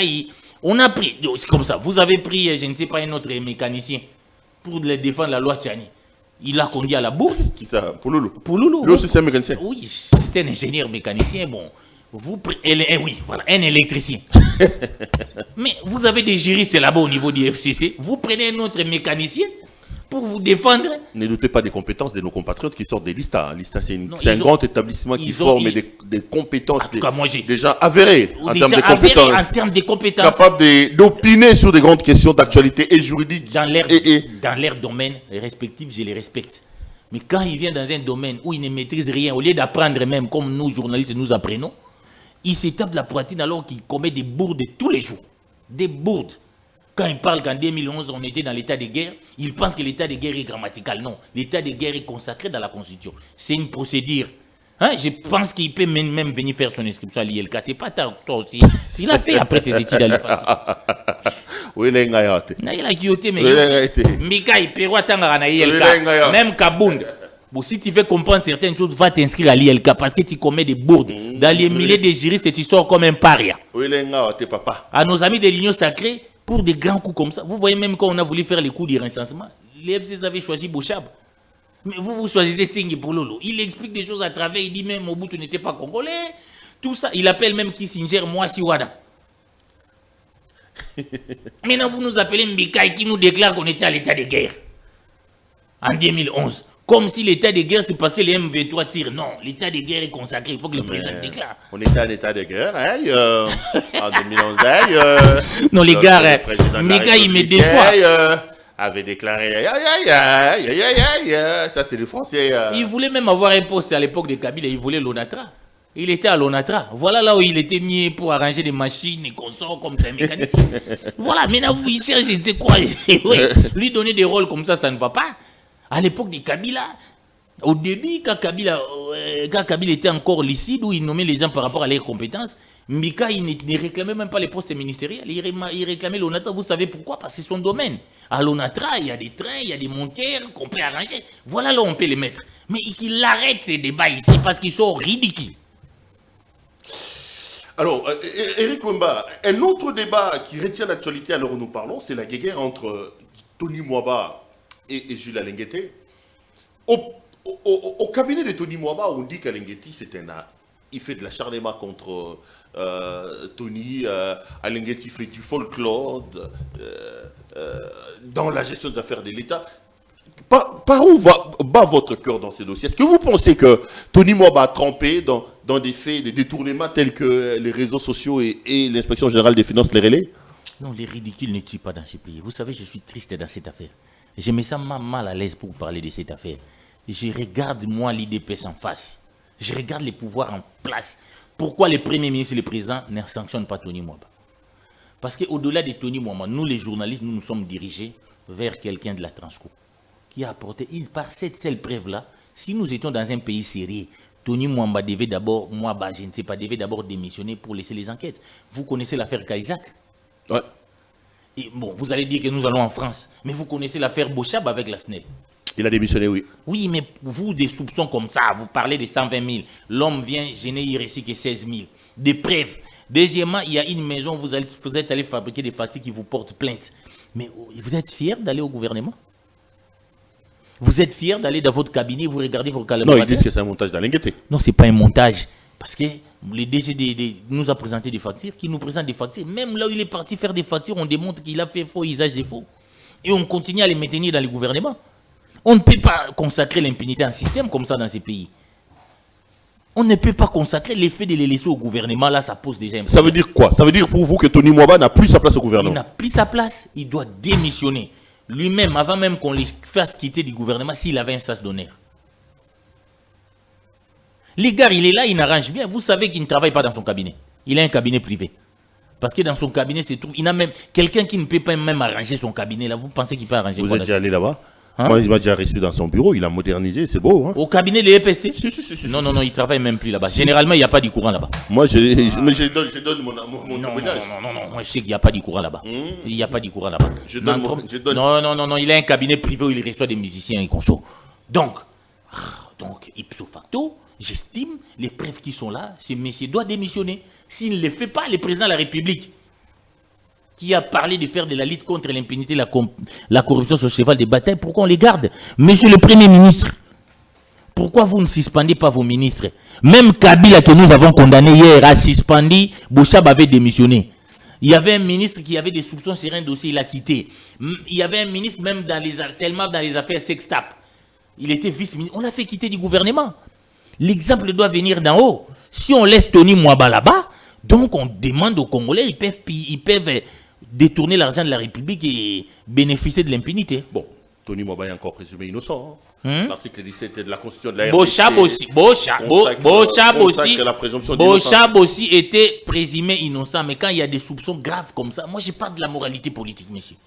Speaker 3: on a pris, c'est comme ça, vous avez pris, je ne sais pas, un autre mécanicien pour défendre la loi Tchani. Il l'a conduit à la bourre.
Speaker 2: Qui ça?
Speaker 3: Pouloulou.
Speaker 2: Lui aussi, c'est un mécanicien.
Speaker 3: Oui, c'est un ingénieur mécanicien. Bon, oui, voilà, un électricien. Mais vous avez des juristes là-bas au niveau du FCC. Vous prenez un autre mécanicien pour vous défendre.
Speaker 2: Ne doutez pas des compétences de nos compatriotes qui sortent des LISTA. LISTA, c'est un grand établissement qui forme des compétences, des gens avérés en termes de compétences. Capables d'opiner sur des grandes questions d'actualité et juridique.
Speaker 3: Dans leur domaine respectif, je les respecte. Mais quand il vient dans un domaine où il ne maîtrise rien, au lieu d'apprendre même comme nous, journalistes, nous apprenons, il se tape la poitrine alors qu'il commet des bourdes tous les jours. Des bourdes. Quand il parle qu'en 2011, on était dans l'état de guerre, il pense que l'état de guerre est grammatical. Non, l'état de guerre est consacré dans la Constitution. C'est une procédure. Hein? Je pense qu'il peut même venir faire son inscription à l'ILK. C'est pas tard, toi aussi. S'il a fait après tes études à l'IFAS.
Speaker 2: Oui, il a
Speaker 3: quitté, mais Mika, il peut attendre à l'ILK. Même Kabound. Bon, si tu veux comprendre certaines choses, va t'inscrire à l'ILK parce que tu commets des bourdes. Dans les milliers de juristes, et tu sors comme un paria.
Speaker 2: Oui, papa.
Speaker 3: À nos amis de l'Union sacrée, pour des grands coups comme ça, vous voyez même quand on a voulu faire les coups de recensement, les FCC avaient choisi Bouchab. Mais vous choisissez Tingi Pouloulou. Il explique des choses à travers, il dit même Mobutu n'était pas congolais. Tout ça, il appelle même Kissinger Mwasi Wada. Maintenant, vous nous appelez Mbika qui nous déclare qu'on était à l'état de guerre. En 2011. Comme si l'état de guerre, c'est parce que les M23 tirent. Non, l'état de guerre est consacré. Il faut que le président déclare.
Speaker 2: On était à l'état de guerre, en 2011.
Speaker 3: Non, les gars, Mbika, il me déçoit.
Speaker 2: Avait déclaré, ça c'est le français.
Speaker 3: Il voulait même avoir un poste à l'époque de Kabila, il voulait l'ONATRA. Il était à l'ONATRA. Voilà là où il était mis pour arranger des machines et consorts comme ça, un mécanicien. Voilà, maintenant vous il cherche, je ne sais quoi. Lui donner des rôles comme ça ne va pas. À l'époque de Kabila, au début, quand Kabila était encore lucide, où il nommait les gens par rapport à leurs compétences, Mbika, il ne réclamait même pas les postes ministériels. Il réclamait l'ONATRA. Vous savez pourquoi? Parce que c'est son domaine. À l'ONATRA, il y a des trains, il y a des monteurs qu'on peut arranger. Voilà là où on peut les mettre. Mais qu'il arrête ces débats ici parce qu'ils sont ridicules.
Speaker 2: Alors, Eric Wemba, un autre débat qui retient l'actualité à l'heure où nous parlons, c'est la guerre entre Tony Mwaba et Jules Alenguete. Au cabinet de Tony Mwaba, on dit qu'Alenguete, il fait de l'acharnement contre Tony. Alenguete fait du folklore dans la gestion des affaires de l'État. Par où bat votre cœur dans ces dossiers? Est-ce que vous pensez que Tony Mwaba a trempé dans des faits, des détournements tels que les réseaux sociaux et l'inspection générale des finances les relaient?
Speaker 3: Non, les ridicules ne tuent pas dans ces pays. Vous savez, je suis triste dans cette affaire. Je me sens mal à l'aise pour parler de cette affaire. Je regarde, moi, l'IDPS en face. Je regarde les pouvoirs en place. Pourquoi le Premier ministre et le Président ne sanctionnent pas Tony Mwaba? Parce qu'au-delà de Tony Mwaba, nous, les journalistes, nous nous sommes dirigés vers quelqu'un de la Transco qui a apporté, par cette seule preuve-là, si nous étions dans un pays sérieux, Tony Mwaba devait d'abord, je ne sais pas, devait d'abord démissionner pour laisser les enquêtes. Vous connaissez l'affaire Kaisak?
Speaker 2: Ouais.
Speaker 3: Et bon, vous allez dire que nous allons en France, mais vous connaissez l'affaire Bochab avec la SNEL.
Speaker 2: Il a démissionné, oui.
Speaker 3: Oui, mais vous, des soupçons comme ça, vous parlez de 120 000. L'homme vient gêner ici que 16 000. Des preuves. Deuxièmement, il y a une maison, vous êtes allé fabriquer des fatigues qui vous portent plainte. Mais vous êtes fier d'aller au gouvernement? Vous êtes fier d'aller dans votre cabinet, vous regardez vos calendriers?
Speaker 2: Non, ils disent que c'est un montage d'Alenguete.
Speaker 3: Non, ce n'est pas un montage. Parce que Le DG nous a présenté des factures, qui nous présente des factures. Même là où il est parti faire des factures, on démontre qu'il a fait faux usage des faux. Et on continue à les maintenir dans le gouvernement. On ne peut pas consacrer l'impunité à un système comme ça dans ces pays. On ne peut pas consacrer l'effet de les laisser au gouvernement. Là, ça pose déjà un problème.
Speaker 2: Ça veut dire quoi? Ça veut dire pour vous que Tony Mwaba n'a plus sa place au gouvernement?
Speaker 3: Il n'a plus sa place. Il doit démissionner. Lui-même, avant même qu'on les fasse quitter du gouvernement, s'il avait un sas d'honneur. Les gars, il est là, il n'arrange bien. Vous savez qu'il ne travaille pas dans son cabinet. Il a un cabinet privé. Parce que dans son cabinet, c'est tout. Il a même quelqu'un qui ne peut pas même arranger son cabinet. Là, vous pensez qu'il peut arranger?
Speaker 2: Vous êtes déjà allé là-bas?
Speaker 3: Hein?
Speaker 2: Moi, il m'a déjà reçu dans son bureau. Il a modernisé, c'est beau. Hein?
Speaker 3: Au cabinet, les EPST?
Speaker 2: Si.
Speaker 3: Non, il ne travaille même plus là-bas. Généralement, il n'y a pas du courant là-bas.
Speaker 2: Moi, je donne mon témoignage.
Speaker 3: Non. Moi, je sais qu'il n'y a pas du courant là-bas. Il n'y a pas du courant là-bas. Non. Il a un cabinet privé où il reçoit des musiciens et conso. Donc, ipso facto, j'estime, les preuves qui sont là, ce monsieur doit démissionner. S'il ne le fait pas, le président de la République, qui a parlé de faire de la lutte contre l'impunité, la corruption sur le cheval des batailles, pourquoi on les garde? Monsieur le Premier ministre, pourquoi vous ne suspendez pas vos ministres? Même Kabila que nous avons condamné hier a suspendu, Bouchab avait démissionné. Il y avait un ministre qui avait des soupçons sur un dossier, il a quitté. Il y avait un ministre même seulement dans les affaires sextap. Il était vice-ministre, on l'a fait quitter du gouvernement. L'exemple doit venir d'en haut. Si on laisse Tony Mwaba là-bas, donc on demande aux Congolais, ils peuvent détourner l'argent de la République et bénéficier de l'impunité.
Speaker 2: Bon, Tony Mwaba est encore présumé innocent. Hein? L'article 17 de la Constitution de la
Speaker 3: RDC. Bouchab aussi était présumé innocent. Mais quand il y a des soupçons graves comme ça, moi je parle de la moralité politique, monsieur.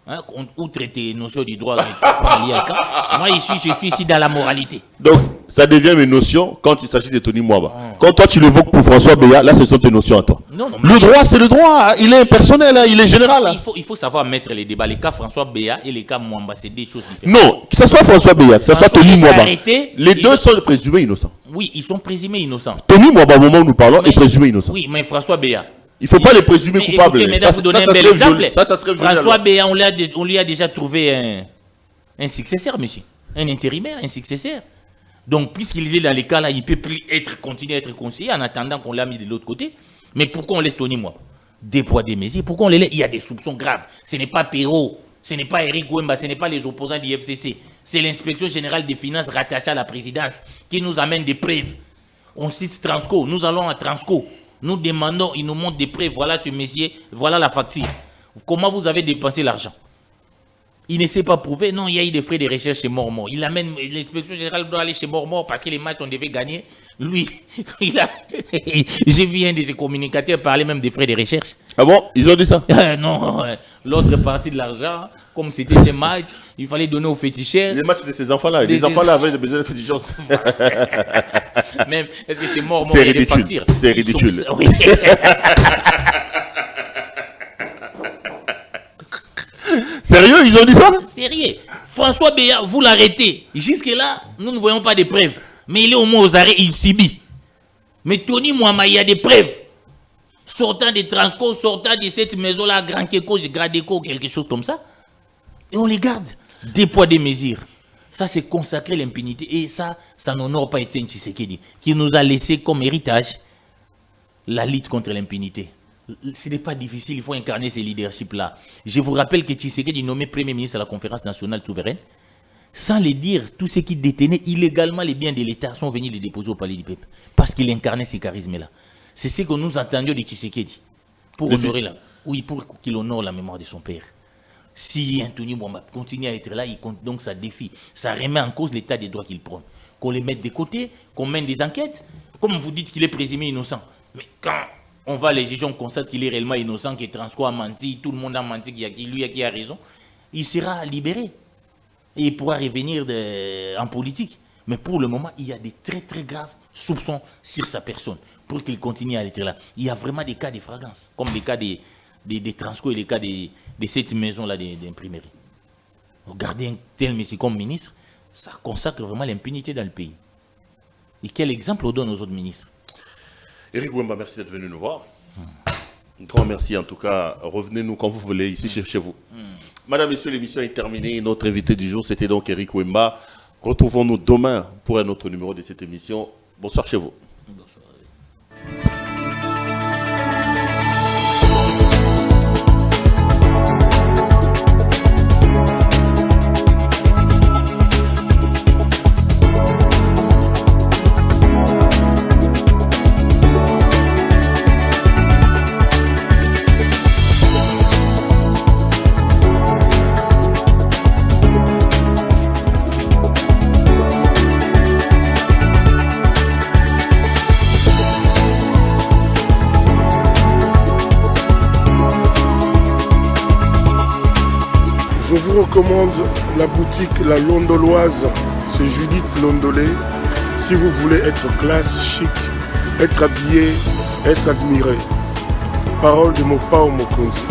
Speaker 3: Hein, outre tes notions du droit, moi je suis ici dans la moralité.
Speaker 2: Donc, ça devient une notion quand il s'agit de Tony Mwaba. Quand toi tu l'évoques pour François Béat, là ce sont tes notions à toi.
Speaker 3: Non,
Speaker 2: le droit c'est le droit, hein. Il est impersonnel, hein. Il est général. Hein.
Speaker 3: Il faut savoir mettre les débats. Les cas François Béat et les cas Mwamba, c'est des choses différentes.
Speaker 2: Non, que ce soit François Béat, que ce soit Tony Mwaba, les deux sont présumés innocents.
Speaker 3: Oui, ils sont présumés innocents.
Speaker 2: Tony Mwaba, au moment où nous parlons, est présumé innocent.
Speaker 3: Oui, mais François Béat.
Speaker 2: Il ne faut pas les présumer coupables.
Speaker 3: Écoutez, mesdames, vous donnez un bel exemple. François Béat, on lui a déjà trouvé un successeur, monsieur. Un intérimaire, un successeur. Donc, puisqu'il est dans les cas là, il ne peut plus continuer à être conseiller en attendant qu'on l'a mis de l'autre côté. Mais pourquoi on laisse Tony Mwaba? Des poids, des mesures. Pourquoi on les laisse? Il y a des soupçons graves. Ce n'est pas Perrault, ce n'est pas Eric Wemba, ce n'est pas les opposants du FCC. C'est l'inspection générale des finances rattachée à la présidence qui nous amène des preuves. On cite Transco, nous allons à Transco. Nous demandons, ils nous montrent des preuves, voilà ce monsieur, voilà la facture. Comment vous avez dépensé l'argent? Il ne sait pas prouver, non, il y a eu des frais de recherche chez Mormor. Il amène, l'inspection générale doit aller chez Mormor parce que les matchs on devait gagner. Lui, j'ai vu un de ses communicateurs parler même des frais de recherche.
Speaker 2: Ah bon, ils ont dit ça?
Speaker 3: Non, l'autre partie de l'argent, comme c'était des matchs, il fallait donner aux féticheurs.
Speaker 2: Les matchs de ces enfants-là, les enfants-là avaient besoin de féticheurs.
Speaker 3: Même, est-ce que chez Mormor, il y a des factures?
Speaker 2: C'est ridicule.
Speaker 3: Oui.
Speaker 2: Sérieux, ils ont dit ça?
Speaker 3: Sérieux. François Béat, vous l'arrêtez. Jusque-là, nous ne voyons pas de preuves. Mais il est au moins aux arrêts, il subit. Mais Tony Mwaba, il y a des preuves. Sortant des Transco, sortant de cette maison-là, Grand Keko, Gradeco, quelque chose comme ça. Et on les garde. Des poids, des mesures. Ça, c'est consacrer l'impunité. Et ça n'honore pas Etienne Tshisekedi, qui nous a laissé comme héritage la lutte contre l'impunité. Ce n'est pas difficile, il faut incarner ces leaderships-là. Je vous rappelle que Tshisekedi est nommé Premier ministre à la conférence nationale souveraine. Sans les dire, tous ceux qui détenaient illégalement les biens de l'État sont venus les déposer au palais du peuple. Parce qu'il incarnait ces charismes-là. C'est ce que nous entendions de Tshisekedi. Pour qu'il honore la mémoire de son père. Si Anthony Mwaba continue à être là, donc ça défie. Ça remet en cause l'état des droits qu'il prône. Qu'on les mette de côté, qu'on mène des enquêtes. Comme vous dites qu'il est présumé innocent. Mais quand on va les juger, on constate qu'il est réellement innocent, que Transco a menti, tout le monde a menti, lui qui a raison, il sera libéré. Et il pourra revenir en politique. Mais pour le moment, il y a des très très graves soupçons sur sa personne pour qu'il continue à être là. Il y a vraiment des cas de flagrance, comme les cas des Transco et les cas de cette maison-là d'imprimerie. Regardez un tel monsieur comme ministre, ça consacre vraiment l'impunité dans le pays. Et quel exemple on donne aux autres ministres?
Speaker 2: Eric Wemba, merci d'être venu nous voir. Un grand merci en tout cas. Revenez-nous quand vous voulez, ici chez vous. Madame, Messieurs, l'émission est terminée. Notre invité du jour, c'était donc Eric Wemba. Retrouvons-nous demain pour un autre numéro de cette émission. Bonsoir chez vous.
Speaker 3: Bonsoir.
Speaker 1: Je vous recommande la boutique La Londoloise, c'est Judith Londolé. Si vous voulez être classe, chic, être habillé, être admiré. Parole de Mopao Mokonzi.